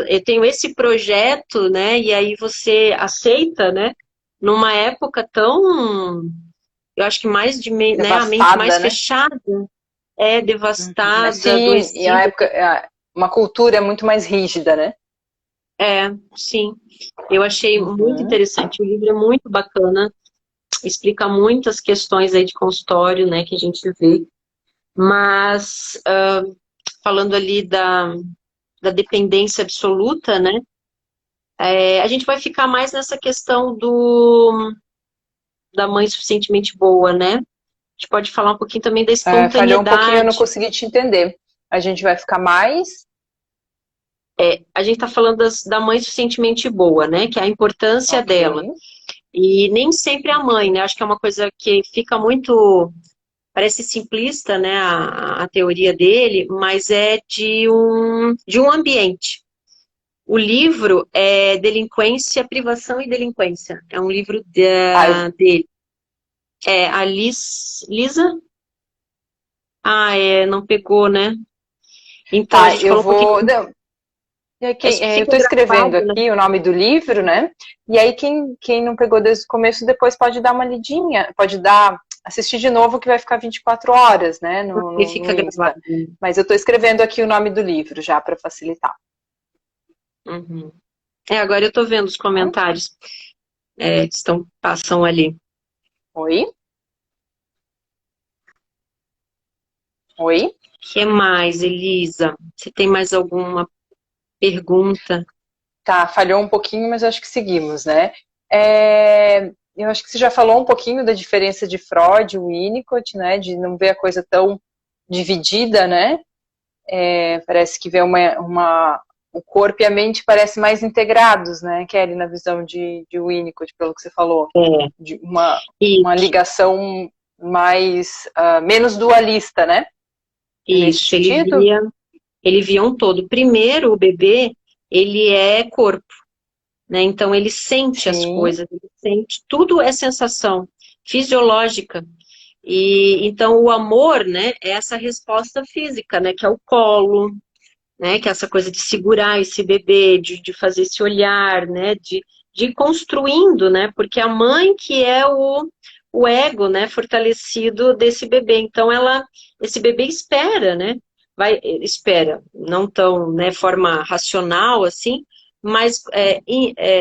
B: eu tenho esse projeto, né? E aí você aceita, né? Numa época tão, eu acho que mais né, a mente
A: Devastada,
B: mais
A: né?
B: fechada,
A: Uhum.
B: devastada,
A: Sim, e a
B: adoecida.
A: época, uma cultura muito mais rígida, né?
B: Sim. Eu achei muito
A: Uhum.
B: interessante. O livro é muito bacana, explica muitas questões aí de consultório, né, que a gente vê. Mas, falando ali da dependência absoluta, né, a gente vai ficar mais nessa questão da mãe suficientemente boa, né? A gente pode falar um pouquinho também da
A: Falhou um pouquinho, eu não
B: espontaneidade.
A: consegui te entender. A gente vai ficar mais.
B: A gente está falando da mãe suficientemente boa, né? Que é a importância
A: Ok.
B: dela. E nem sempre a mãe, né? Acho que é uma coisa que fica muito, parece simplista, né? A teoria dele, mas é de um ambiente. O livro é Delinquência, Privação e Delinquência. É um livro
A: Ah, eu,
B: dele. É a Lisa? Não pegou, né? Então, a
A: tá,
B: gente
A: eu
B: falou um pouquinho.
A: vou. Não, eu
B: Fica
A: estou escrevendo
B: gravado, né?
A: aqui o nome do livro, né? E aí, quem não pegou desde o começo, depois pode dar uma lidinha, assistir de novo, que vai ficar 24 horas, né?
B: E
A: No
B: fica
A: Insta.
B: gravado.
A: Mas eu estou escrevendo aqui o nome do livro já para facilitar.
B: Uhum. Agora eu tô vendo os
A: Tá?
B: comentários passam ali.
A: Oi? Oi?
B: O que mais, Elisa? Você tem mais alguma pergunta?
A: Tá, falhou um pouquinho, mas acho que seguimos, né? Eu acho que você já falou um pouquinho da diferença de Freud e Winnicott, né? De não ver a coisa tão dividida, né? Parece que vê o corpo e a mente parecem mais integrados, né, Kelly, na visão de Winnicott, pelo que você falou.
B: É,
A: De
B: e,
A: uma ligação mais, menos dualista, né? É nesse
B: isso,
A: sentido?
B: ele via um todo. Primeiro, o bebê, ele é corpo, né? Então ele sente as
A: Sim,
B: coisas, ele sente, tudo é sensação fisiológica. E então o amor, né, é essa resposta física, né, que é o colo, né? Que é essa coisa de segurar esse bebê, de fazer esse olhar, né? De ir construindo, né? Porque a mãe que é o ego, né? Fortalecido desse bebê. Então esse bebê espera, né? Espera, não tão, né? Forma racional assim, mas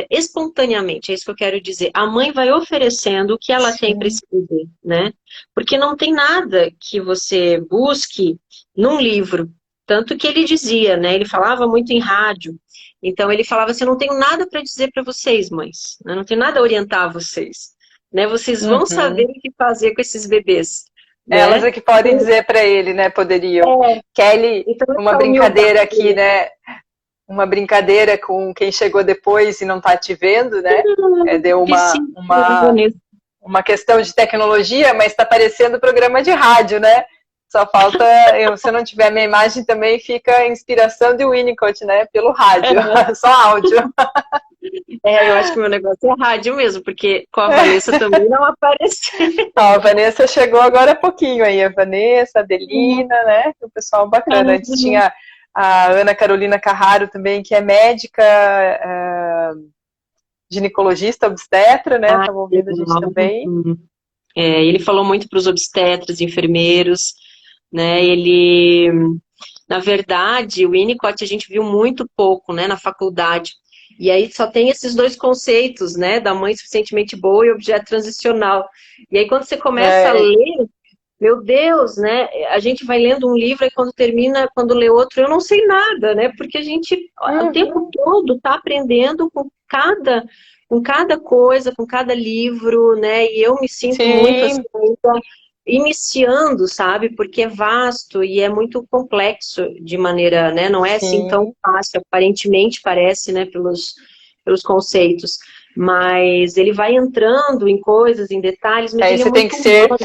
B: espontaneamente, é isso que eu quero dizer. A mãe vai oferecendo o que ela tem para
A: sim.
B: esse bebê, né? Porque não tem nada que você busque num livro. Tanto que ele dizia, né? Ele falava muito em rádio. Então ele falava assim: eu não tenho nada para dizer para vocês, mães. Né? Não tenho nada a orientar vocês. Né? Vocês vão saber
A: Uhum.
B: o que fazer com esses bebês.
A: Elas
B: Né?
A: é que podem dizer para ele, né? Poderiam.
B: É,
A: Kelly,
B: então
A: uma
B: essa humildade.
A: brincadeira aqui, né? Uma brincadeira com quem chegou depois e não está te vendo, né? Deu
B: Que sim, Vanessa.
A: uma questão de tecnologia, mas está parecendo programa de rádio, né? Só falta, se eu não tiver minha imagem também, fica a inspiração de Winnicott, né? Pelo rádio, só áudio.
B: Eu acho que meu negócio é rádio mesmo, porque com a Vanessa também não apareceu.
A: A Vanessa chegou agora há pouquinho aí, a Vanessa, a Adelina, né? O pessoal bacana. Antes tinha a Ana Carolina Carraro também, que é médica ginecologista, obstetra, né?
B: Ah,
A: Estava ouvindo a gente também.
B: ele falou muito para os obstetras, enfermeiros, né? Ele, na verdade, o Winnicott a gente viu muito pouco, né, na faculdade. E aí só tem esses dois conceitos, né, da mãe suficientemente boa e objeto transicional. E aí quando você começa a ler, meu Deus, né, a gente vai lendo um livro e quando termina, quando lê outro, eu não sei nada, né, porque a gente o tempo todo está aprendendo com cada coisa, com cada livro, né, e eu me sinto muito assim, iniciando, sabe? Porque é vasto e é muito complexo de maneira, né? Não é assim tão fácil, aparentemente parece, né? Pelos conceitos. Mas ele vai entrando em coisas, em detalhes, mas ele é muito humano.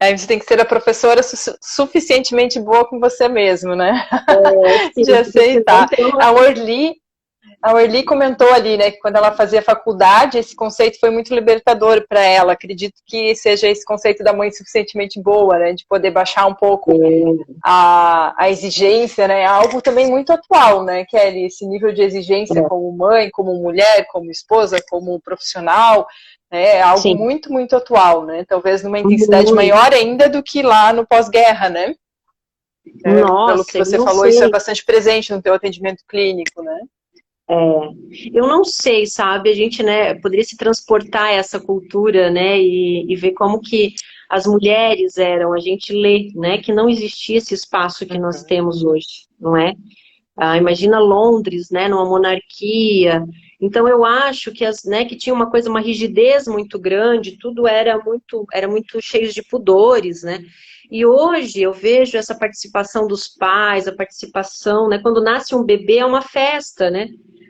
A: Aí você tem que ser a professora suficientemente boa com você mesmo, né?
B: Sim,
A: de aceitar. A Orly comentou ali, né, que quando ela fazia faculdade, esse conceito foi muito libertador para ela. Acredito que seja esse conceito da mãe suficientemente boa, né, de poder baixar um pouco a exigência, né, algo também muito atual, né, Kelly, esse nível de exigência como mãe, como mulher, como esposa, como profissional, né, algo Sim. muito, muito atual, né, talvez numa intensidade maior ainda do que lá no pós-guerra, né.
B: Nossa,
A: pelo que você falou, isso é bastante presente no teu atendimento clínico, né?
B: Eu não sei, sabe, a gente, né, poderia se transportar essa cultura, né, e ver como que as mulheres eram, a gente lê, né, que não existia esse espaço que nós temos hoje, não é? Imagina Londres, né, numa monarquia, então eu acho que, né, que tinha uma coisa, uma rigidez muito grande, tudo era muito cheio de pudores, né, e hoje eu vejo essa participação dos pais, a participação, né, quando nasce um bebê é uma festa, né,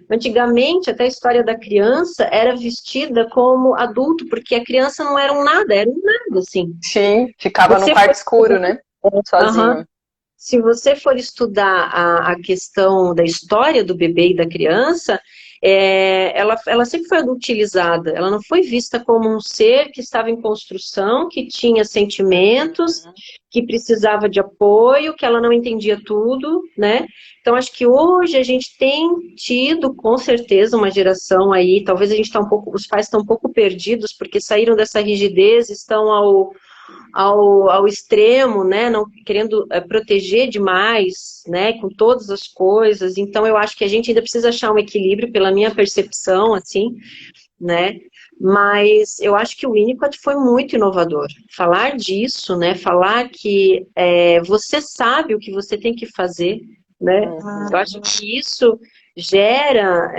B: antigamente, até a história da criança era vestida como adulto, porque a criança não era um nada, assim.
A: Sim, ficava no quarto escuro, né? Sozinho.
B: Se você for estudar a questão da história do bebê e da criança, ela sempre foi adultilizada, ela não foi vista como um ser que estava em construção, que tinha sentimentos, que precisava de apoio, que ela não entendia tudo, né? Então, acho que hoje a gente tem tido, com certeza, uma geração aí, talvez a gente está os pais estão um pouco perdidos, porque saíram dessa rigidez, estão ao extremo, né, não querendo proteger demais, né, com todas as coisas. Então, eu acho que a gente ainda precisa achar um equilíbrio, pela minha percepção, assim, né, mas eu acho que o Winnicott foi muito inovador. Falar disso, né, falar que você sabe o que você tem que fazer, né, eu acho que isso gera...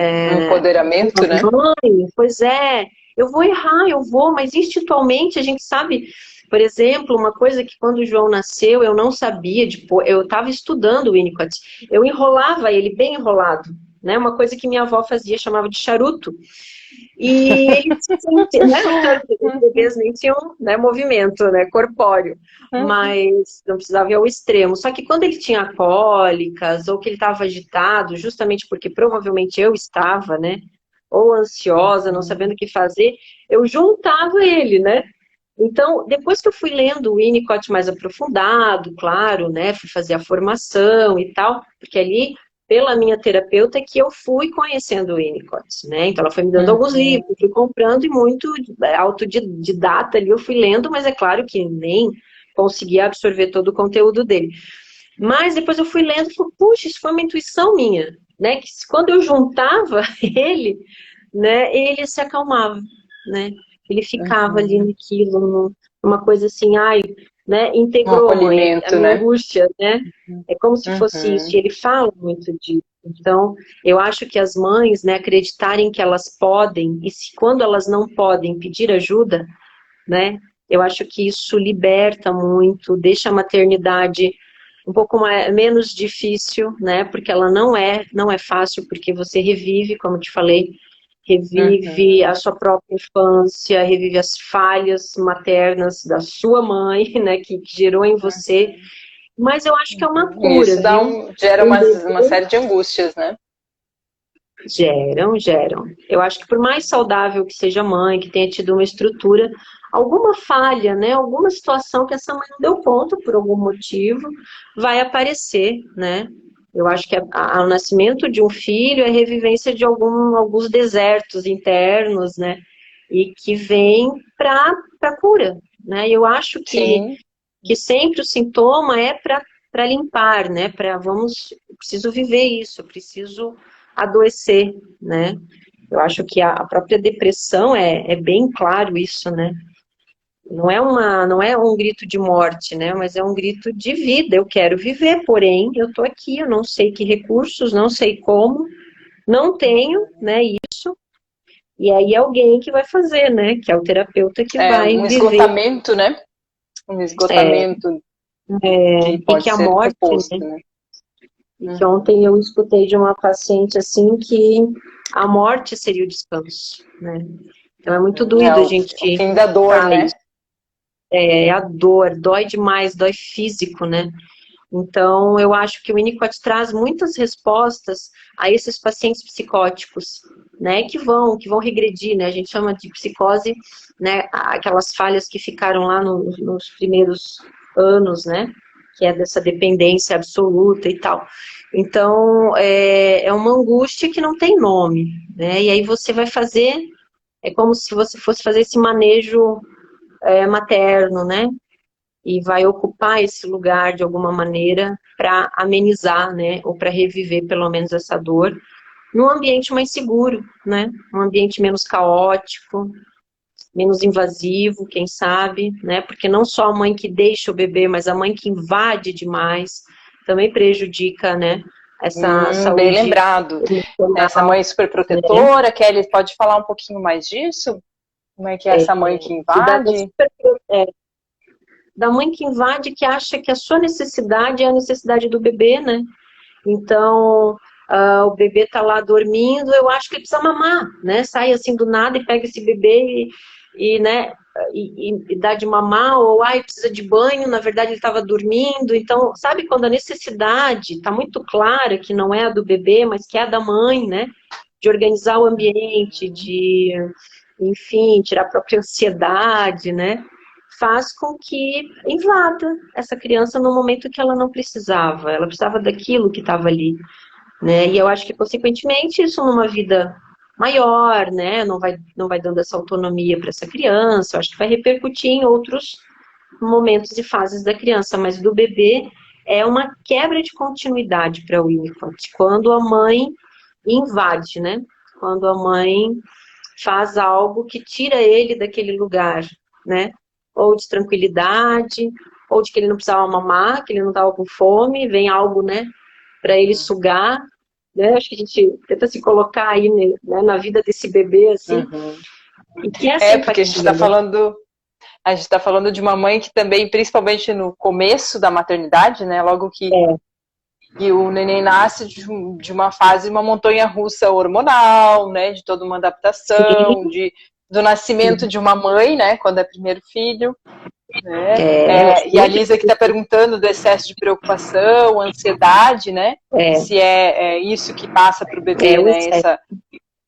A: empoderamento, né?
B: Pois eu vou errar, mas instintualmente a gente sabe... Por exemplo, uma coisa que quando o João nasceu eu não sabia, eu estava estudando o Winnicott, eu enrolava ele bem enrolado, né? Uma coisa que minha avó fazia, chamava de charuto. E ele né? Os bebês nem tinham, né, movimento, né, corpóreo, mas não precisava ir ao extremo. Só que quando ele tinha cólicas ou que ele estava agitado, justamente porque provavelmente eu estava, né, ou ansiosa, não sabendo o que fazer, eu juntava ele, né? Então, depois que eu fui lendo o Winnicott mais aprofundado, claro, né, fui fazer a formação e tal, porque ali, pela minha terapeuta, é que eu fui conhecendo o Winnicott, né, então ela foi me dando alguns livros, fui comprando e muito autodidata ali eu fui lendo, mas é claro que nem conseguia absorver todo o conteúdo dele. Mas depois eu fui lendo e falei, puxa, isso foi uma intuição minha, né, que quando eu juntava ele, né, ele se acalmava, né, ele ficava ali naquilo, numa coisa assim, né, integrou a minha angústia, né, é como se fosse isso, e ele fala muito disso. Então, eu acho que as mães, né, acreditarem que elas podem, e quando elas não podem pedir ajuda, né, eu acho que isso liberta muito, deixa a maternidade um pouco menos difícil, né, porque ela não é fácil, porque você revive, como eu te falei, revive a sua própria infância, revive as falhas maternas da sua mãe, né, que gerou em você, mas eu acho que é uma cura,
A: isso gera uma série de angústias, né?
B: Geram. Eu acho que por mais saudável que seja a mãe, que tenha tido uma estrutura, alguma falha, né, alguma situação que essa mãe não deu conta por algum motivo, vai aparecer, né? Eu acho que o nascimento de um filho é revivência de alguns desertos internos, né? E que vem para a cura, né? Eu acho
A: Sim.
B: que sempre o sintoma é para limpar, né? Eu preciso viver isso, eu preciso adoecer, né? Eu acho que a própria depressão é bem claro isso, né? Não é um grito de morte, né? Mas é um grito de vida. Eu quero viver, porém, eu estou aqui, eu não sei que recursos, não sei como, não tenho, né? Isso. E aí é alguém que vai fazer, né? Que é o terapeuta que
A: É
B: vai
A: um
B: viver.
A: esgotamento, né? Um
B: É,
A: esgotamento que
B: e
A: pode
B: que a
A: ser
B: morte,
A: proposto,
B: né?
A: né?
B: E que
A: Uhum.
B: ontem eu escutei de uma paciente assim que a morte seria o descanso, né? Então é muito
A: É
B: doído a
A: o
B: gente
A: fim da dor,
B: escutar
A: né?
B: isso. É a dor, dói demais, dói físico, né? Então, eu acho que o Winnicott traz muitas respostas a esses pacientes psicóticos, né, que vão regredir, né, a gente chama de psicose, né, aquelas falhas que ficaram lá nos primeiros anos, né, que é dessa dependência absoluta e tal. Então, é uma angústia que não tem nome, né, e aí você vai fazer, é como se você fosse fazer esse manejo materno, né, e vai ocupar esse lugar de alguma maneira para amenizar, né, ou para reviver pelo menos essa dor, num ambiente mais seguro, né, um ambiente menos caótico, menos invasivo, quem sabe, né, porque não só a mãe que deixa o bebê, mas a mãe que invade demais também prejudica, né, essa
A: Bem
B: saúde
A: lembrado. Essa
B: emocional,
A: mãe super
B: né,
A: protetora, Kelly, pode falar um pouquinho mais disso? Como é que é essa mãe que
B: e
A: invade?
B: da mãe que invade, que acha que a sua necessidade é a necessidade do bebê, né? Então, o bebê tá lá dormindo, eu acho que ele precisa mamar, né? Sai assim do nada e pega esse bebê né, e dá de mamar, ou precisa de banho, na verdade ele estava dormindo. Então, sabe quando a necessidade está muito clara que não é a do bebê, mas que é a da mãe, né? De organizar o ambiente, de, enfim, tirar a própria ansiedade, né? Faz com que invada essa criança no momento que ela precisava daquilo que estava ali, né? E eu acho que, consequentemente, isso numa vida maior, né? Não vai dando essa autonomia para essa criança, eu acho que vai repercutir em outros momentos e fases da criança, mas do bebê é uma quebra de continuidade para o Winnicott, quando a mãe invade, né? Quando a mãe faz algo que tira ele daquele lugar, né? Ou de tranquilidade, ou de que ele não precisava mamar, que ele não estava com fome, vem algo, né, para ele sugar, né? Acho que a gente tenta se colocar aí, né, na vida desse bebê, assim,
A: Uhum.
B: e que é essa
A: É, porque
B: empatia, né?
A: a gente está falando de uma mãe que também, principalmente no começo da maternidade, né? Logo
B: É,
A: que o neném nasce de uma fase, uma montanha russa hormonal, né? De toda uma adaptação,
B: sim,
A: do nascimento
B: sim.
A: de uma mãe, né? Quando é primeiro filho. Né?
B: Eu acho
A: E a
B: muito
A: Lisa que está
B: difícil.
A: perguntando do excesso de preocupação, ansiedade, né?
B: É,
A: Se é isso que passa para o bebê,
B: o
A: né?
B: excesso.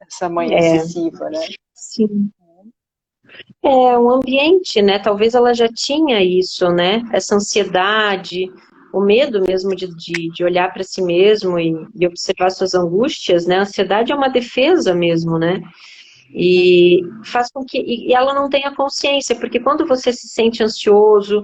A: Essa mãe
B: É,
A: excessiva, né?
B: sim. É um ambiente, né? Talvez ela já tinha isso, né? Essa ansiedade, o medo mesmo de olhar para si mesmo e observar suas angústias, né? A ansiedade é uma defesa mesmo, né? E faz com que e ela não tenha consciência, porque quando você se sente ansioso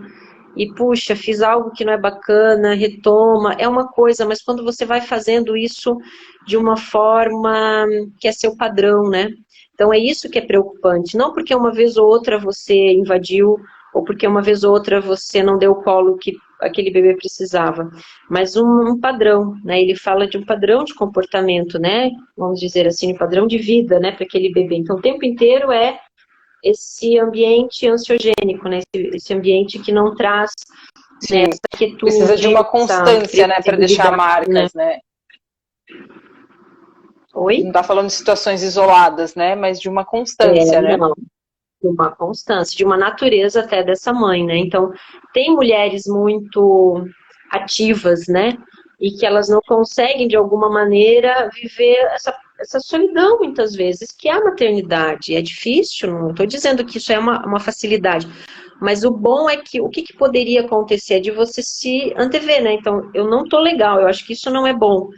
B: e puxa, fiz algo que não é bacana, retoma, é uma coisa, mas quando você vai fazendo isso de uma forma que é seu padrão, né? Então é isso que é preocupante, não porque uma vez ou outra você invadiu, ou porque uma vez ou outra você não deu o colo que aquele bebê precisava, mas um padrão, né? Ele fala de um padrão de comportamento, né? Vamos dizer assim, um padrão de vida, né, para aquele bebê. Então o tempo inteiro é esse ambiente ansiogênico, né? Esse ambiente que não traz, né,
A: Sim.
B: essa
A: Precisa de
B: quietude,
A: uma
B: essa
A: constância, né? Para deixar
B: previsibilidade, né?
A: marcas, né? A gente não
B: Oi?
A: está falando de situações isoladas, né? Mas de uma constância, né?
B: Não, de uma constância, de uma natureza até dessa mãe, né? Então, tem mulheres muito ativas, né? E que elas não conseguem, de alguma maneira, viver essa solidão, muitas vezes, que é a maternidade. É difícil, não estou dizendo que isso é uma facilidade, Mas o bom é que o que poderia acontecer é de você se antever, né? Então, eu não tô legal, eu acho que isso não é bom,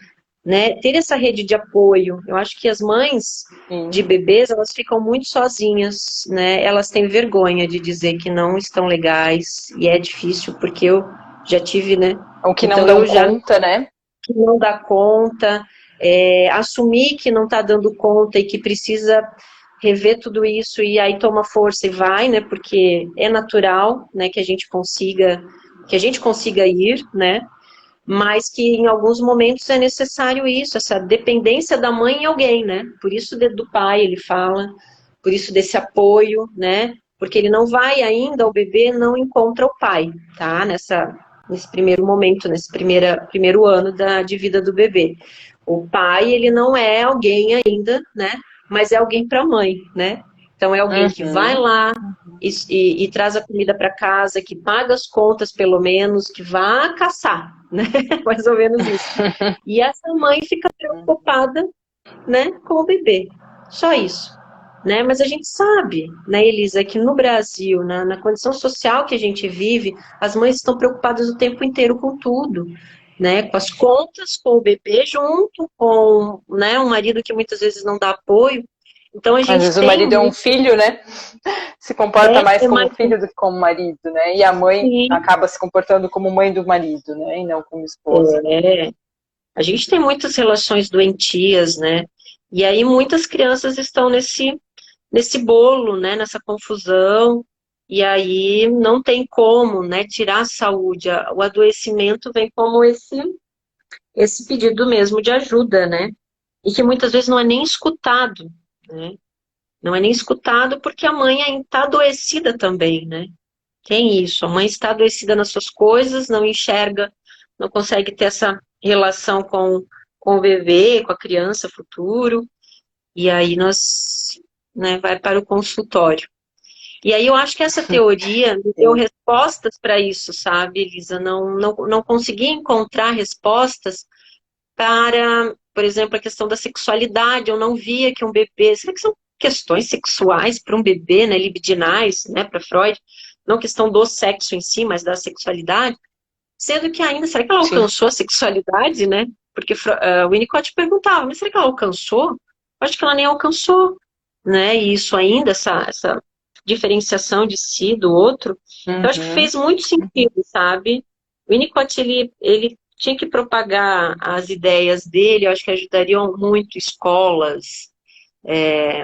B: né? Ter essa rede de apoio. Eu acho que as mães de
A: Sim.
B: bebês, elas ficam muito sozinhas, né? Elas têm vergonha de dizer que não estão legais, e é difícil, porque eu já tive, né?
A: O que não
B: Então,
A: dão
B: eu já
A: conta, né?
B: que não dá conta, assumir que não está dando conta e que precisa rever tudo isso e aí toma força e vai, né? Porque é natural, né? Que a gente consiga ir, né? Mas que em alguns momentos é necessário isso, essa dependência da mãe em alguém, né? Por isso do pai ele fala, por isso desse apoio, né? Porque ele não vai ainda, o bebê não encontra o pai, tá? Nesse primeiro momento, nesse primeiro ano de vida do bebê. O pai, ele não é alguém ainda, né? Mas é alguém para a mãe, né? Então é alguém que vai
A: Uhum.
B: lá e traz a comida para casa, que paga as contas pelo menos, que vá caçar, né? Mais ou menos isso. E essa mãe fica preocupada, né, com o bebê. Só isso. Né? Mas a gente sabe, né, Elisa, que no Brasil, na condição social que a gente vive, as mães estão preocupadas o tempo inteiro com tudo, né, com as contas, com o bebê junto, com, né, um marido que muitas vezes não dá apoio. Então a
A: Às
B: gente
A: vezes o
B: tem
A: marido é um
B: muito,
A: filho, né? Se comporta mais
B: é
A: como
B: mais
A: filho do que como marido, né? E a mãe
B: assim,
A: acaba se comportando como mãe do marido, né? E não como esposa.
B: é, a gente tem muitas relações doentias, né? E aí muitas crianças estão nesse bolo, né, nessa confusão, e aí não tem como, né, tirar a saúde. O adoecimento vem como esse pedido mesmo de ajuda, né? E que muitas vezes não é nem escutado, né? Não é nem escutado porque a mãe ainda está adoecida também, né? Tem isso, a mãe está adoecida nas suas coisas, não enxerga, não consegue ter essa relação com o bebê, com a criança futuro, e aí nós, né, vai para o consultório. E aí eu acho que essa teoria me deu
A: Sim.
B: respostas para isso, sabe, Elisa? Não consegui encontrar respostas para, por exemplo, a questão da sexualidade. Eu não via que um bebê... Será que são questões sexuais para um bebê, né, libidinais, né, para Freud? Não questão do sexo em si, mas da sexualidade. Sendo que ainda, será que ela
A: Sim.
B: alcançou a sexualidade, né? Porque o Winnicott perguntava, mas será que ela alcançou? Eu acho que ela nem alcançou, né? E isso ainda, essa diferenciação de si do outro, eu acho que
A: Uhum.
B: fez muito sentido, sabe? O Winnicott, ele tinha que propagar as ideias dele, eu acho que ajudariam muito escolas,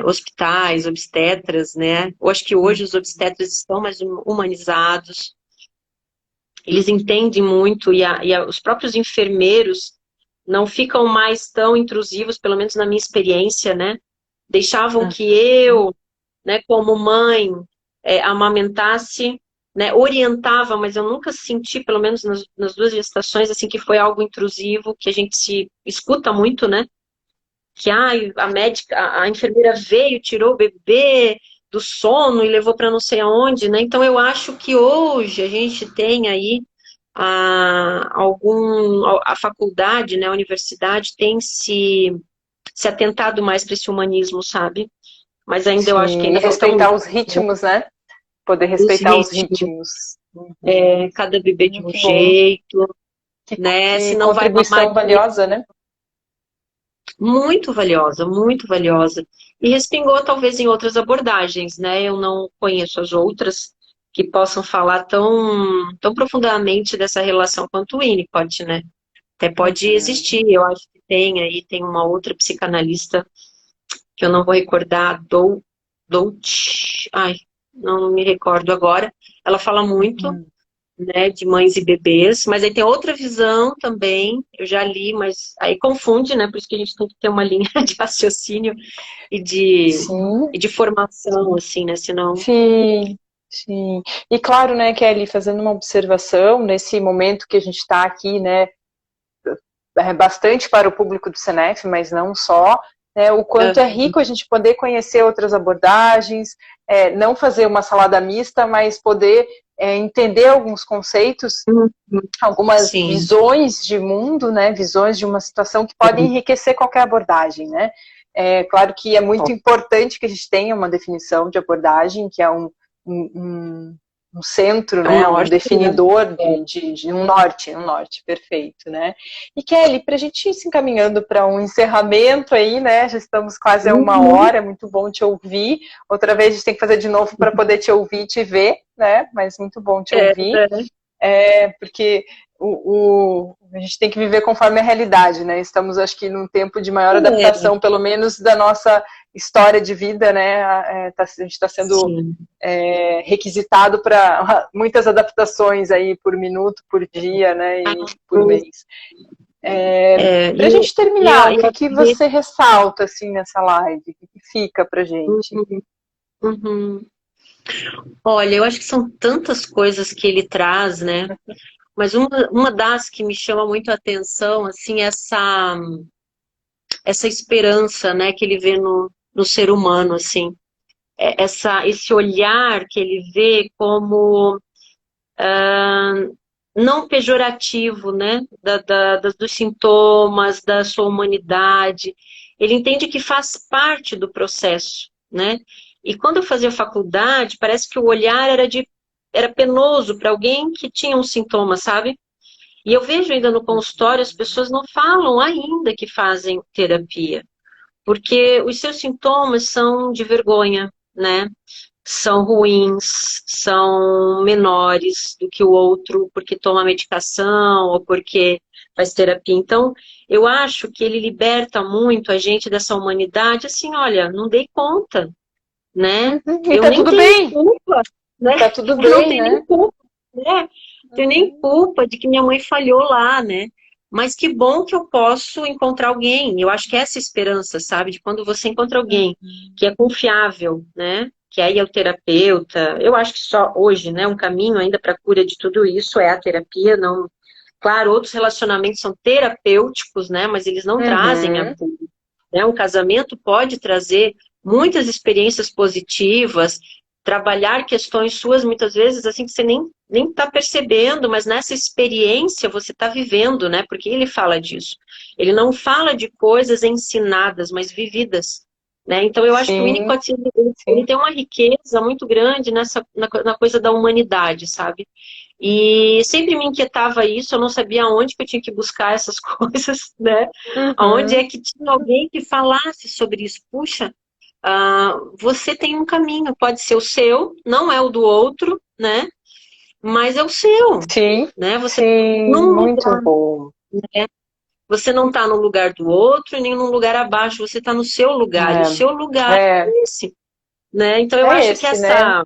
B: hospitais, obstetras, né? Eu acho que hoje os obstetras estão mais humanizados, eles entendem muito os próprios enfermeiros não ficam mais tão intrusivos, pelo menos na minha experiência, né? Deixavam que eu, né, como mãe, amamentasse, né, orientava, mas eu nunca senti, pelo menos nas duas gestações, assim, que foi algo intrusivo, que a gente se escuta muito, né? Que a médica, a enfermeira veio, tirou o bebê do sono e levou para não sei aonde, né? Então eu acho que hoje a gente tem aí a faculdade, né, a universidade tem se atentado mais para esse humanismo, sabe? Mas ainda eu acho que
A: Sim. E
B: ainda falta muito,
A: respeitar os
B: né?
A: ritmos, né? Poder
B: Os
A: respeitar os
B: ritmos,
A: ritmos. Uhum.
B: cada bebê de um
A: Que bom.
B: jeito,
A: Que,
B: né? Se
A: que
B: não vai mamar
A: contribuição
B: direito,
A: valiosa, né?
B: muito valiosa, muito valiosa. E respingou talvez em outras abordagens, né? Eu não conheço as outras que possam falar tão profundamente dessa relação quanto o Winnicott, né? Até pode
A: Uhum.
B: existir, eu acho que tem uma outra psicanalista que eu não vou recordar, ai, não me recordo agora. Ela fala muito,
A: Uhum.
B: né, de mães e bebês, mas aí tem outra visão também, eu já li, mas aí confunde, né, por isso que a gente tem que ter uma linha de raciocínio e de,
A: Sim,
B: e de formação, assim, né, senão...
A: sim, sim. E claro, né, Kelly, fazendo uma observação nesse momento que a gente está aqui, né, bastante para o público do Senef, mas não só, né, o quanto é rico a gente poder conhecer outras abordagens, não fazer uma salada mista, mas poder entender alguns conceitos, algumas
B: Sim,
A: visões de mundo, né, visões de uma situação que podem enriquecer qualquer abordagem, né. É claro que é muito importante que a gente tenha uma definição de abordagem, que é um centro,
B: É um
A: né, um
B: norte, né?
A: definidor de um norte, perfeito, né? E Kelly, para a gente ir se encaminhando para um encerramento aí, né, já estamos quase a uma
B: Uhum.
A: hora, é muito bom te ouvir, outra vez a gente tem que fazer de novo para poder te ouvir e te ver, né, mas muito bom te
B: É,
A: ouvir, porque a gente tem que viver conforme a realidade, né? Estamos, acho que, num tempo de maior
B: é,
A: adaptação, pelo menos da nossa história de vida, né? A gente está sendo
B: sim.
A: requisitado para muitas adaptações aí por minuto, por dia, né? E por mês. Para a
B: E
A: gente terminar, o que você ressalta assim nessa live? O que fica para gente?
B: uhum, uhum. Olha, eu acho que são tantas coisas que ele traz, né? Mas uma das que me chama muito a atenção, assim, é essa esperança, né, que ele vê no ser humano, assim. Esse olhar que ele vê como não pejorativo, né, dos sintomas, da sua humanidade. Ele entende que faz parte do processo, né? E quando eu fazia faculdade, parece que o olhar era penoso para alguém que tinha um sintoma, sabe? E eu vejo ainda no consultório, as pessoas não falam ainda que fazem terapia, porque os seus sintomas são de vergonha, né? São ruins, são menores do que o outro porque toma medicação ou porque faz terapia. Então, eu acho que ele liberta muito a gente dessa humanidade, assim, olha, não dei conta, né?
A: E
B: Eu
A: tá
B: nem
A: tudo
B: tenho
A: bem,
B: culpa,
A: e
B: né?
A: tá tudo
B: Eu não
A: bem,
B: tenho nem
A: né?
B: culpa, né? Tenho nem culpa de que minha mãe falhou lá, né? Mas que bom que eu posso encontrar alguém. Eu acho que é essa esperança, sabe? De quando você encontra alguém que é confiável, né? Que aí é o terapeuta. Eu acho que só hoje, né? Um caminho ainda para a cura de tudo isso é a terapia. Não, claro, outros relacionamentos são terapêuticos, né? Mas eles não trazem a
A: Uhum.
B: cura, né? Um casamento pode trazer muitas experiências positivas, trabalhar questões suas muitas vezes assim que você nem está percebendo, mas nessa experiência você está vivendo, né? Porque ele fala disso. Ele não fala de coisas ensinadas, mas vividas, né? Então eu acho que o
A: Sim,
B: Winnicott ele
A: sim.
B: tem uma riqueza muito grande na coisa da humanidade, sabe? E sempre me inquietava isso, eu não sabia onde que eu tinha que buscar essas coisas, né? Aonde é
A: Uhum.
B: que tinha alguém que falasse sobre isso? Puxa, você tem um caminho, pode ser o seu, não é o do outro, né? Mas é o seu,
A: Sim,
B: né? Você tá
A: sim,
B: num
A: muito
B: lugar,
A: bom.
B: né? Você não está no lugar do outro, nem num lugar abaixo, você está no seu lugar, e o seu
A: É,
B: lugar
A: é,
B: é esse, né? Então eu
A: é
B: acho que
A: esse, né?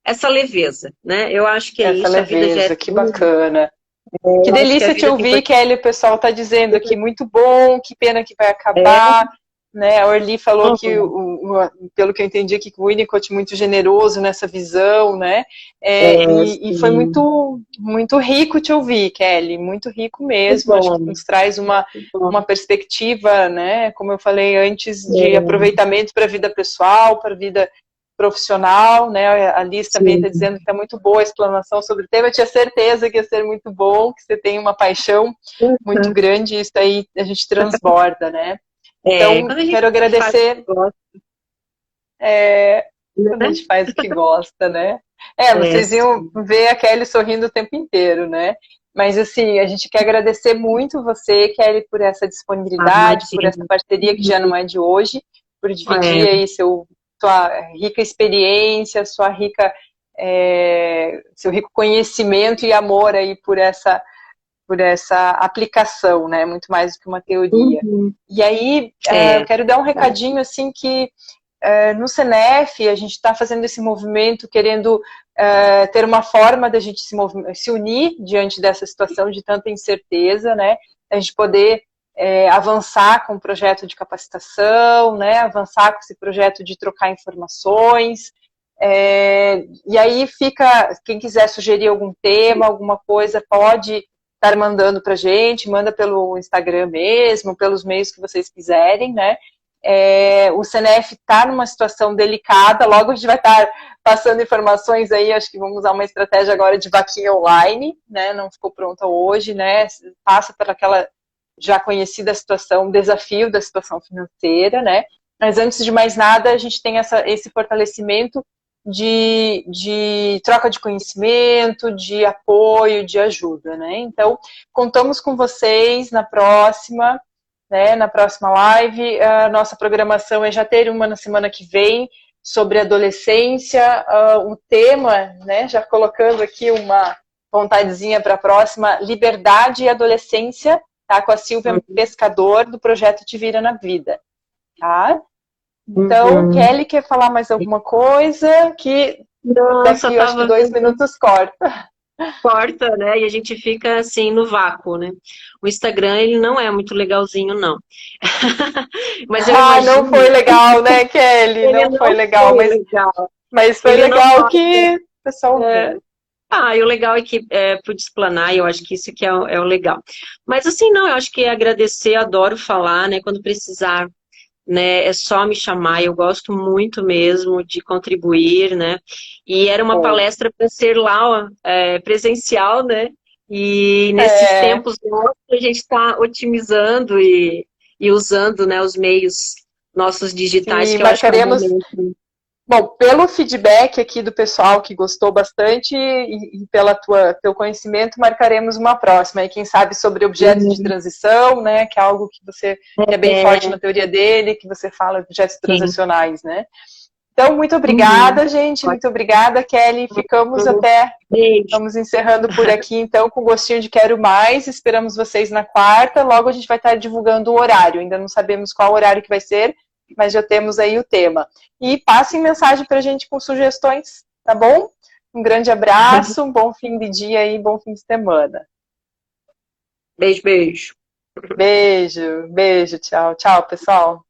B: essa leveza, né? Eu acho que é
A: Essa
B: isso, a vida já é
A: leveza, que
B: tudo,
A: bacana. Que
B: eu acho que a
A: delícia te
B: vida tem
A: ouvir,
B: coisa.
A: Kelly. O pessoal está dizendo aqui, muito bom, que pena que vai
B: É,
A: acabar. Né? A Orly falou que,
B: uhum,
A: pelo que eu entendi, que o Winnicott é muito generoso nessa visão, né? E foi
B: sim,
A: muito, muito rico te ouvir, Kelly, muito rico
B: que
A: mesmo. Acho que
B: bom,
A: nos traz
B: que bom.
A: uma perspectiva, né? Como eu falei antes, de
B: É,
A: aproveitamento para a vida pessoal, para a vida profissional, né? A Liz também
B: sim.
A: está dizendo que está muito boa a explanação sobre o tema. Eu tinha certeza que ia ser muito bom, que você tem uma paixão muito
B: Uhum.
A: grande, e isso aí a gente transborda, né? Então,
B: Quando a gente
A: quero
B: faz o que
A: agradecer,
B: gosta,
A: quando a
B: né?
A: gente faz o que gosta, né? Vocês iam
B: Sim.
A: ver a Kelly sorrindo o tempo inteiro, né? Mas, assim, a gente quer agradecer muito você, Kelly, por essa disponibilidade, por essa
B: Imagina.
A: parceria que já não é de hoje, por dividir
B: É,
A: aí sua rica experiência, seu rico conhecimento e amor aí por essa aplicação, né? Muito mais do que uma teoria.
B: uhum,
A: E aí, eu
B: é,
A: quero dar um recadinho, assim, que no CNF a gente está fazendo esse movimento, querendo ter uma forma da gente se unir diante dessa situação de tanta incerteza, né? A gente poder avançar com o projeto de capacitação, né? Avançar com esse projeto de trocar informações. E aí fica, quem quiser sugerir algum tema, alguma coisa, pode estar mandando para a gente, manda pelo Instagram mesmo, pelos meios que vocês quiserem, né? O CNF está numa situação delicada, logo a gente vai estar passando informações aí, acho que vamos usar uma estratégia agora de vaquinha online, né? Não ficou pronta hoje, né? Passa por aquela já conhecida situação, desafio da situação financeira, né? Mas antes de mais nada, a gente tem esse fortalecimento de troca de conhecimento, de apoio, de ajuda, né? Então, contamos com vocês na próxima, né, na próxima live. A nossa programação é já ter uma na semana que vem sobre adolescência, o tema, né, já colocando aqui uma vontadezinha para a próxima, liberdade e adolescência, tá, com a Silvia Pescador, do projeto Te Vira na Vida, tá? Então, Kelly, quer falar mais alguma coisa? Que
B: Nossa,
A: daqui, eu acho que 2 minutos corta.
B: Corta, né? E a gente fica assim no vácuo, né? O Instagram, ele não é muito legalzinho, não. Mas eu imagino...
A: não foi legal, né, Kelly?
B: Ele
A: Não foi legal,
B: foi legal.
A: mas foi
B: Ele
A: legal
B: não...
A: que o pessoal viu.
B: E o legal é que pude explanar, e eu acho que isso que é o legal. Mas assim, não, eu acho que agradecer, adoro falar, né? Quando precisar, né? É só me chamar, eu gosto muito mesmo de contribuir, né? E era uma palestra para ser lá, ó, presencial, né? E nesses tempos a gente está otimizando e usando, né, os meios nossos digitais,
A: Sim,
B: que eu acho que é um
A: marcaremos.
B: momento.
A: Bom, pelo feedback aqui do pessoal que gostou bastante e pela teu conhecimento, marcaremos uma próxima. E quem sabe sobre objetos de transição, né? Que é algo que você que é bem forte na teoria dele, que você fala de objetos transicionais, né? Então, muito obrigada, gente. Muito obrigada, Kelly. Ficamos até.
B: Beijo.
A: Vamos encerrando por aqui, então, com gostinho de quero mais. Esperamos vocês na quarta. Logo a gente vai estar divulgando o horário. Ainda não sabemos qual horário que vai ser, mas já temos aí o tema. E passem mensagem para a gente com sugestões, tá bom? Um grande abraço, um bom fim de dia e bom fim de semana.
B: Beijo, beijo.
A: Beijo, beijo, tchau, tchau, pessoal.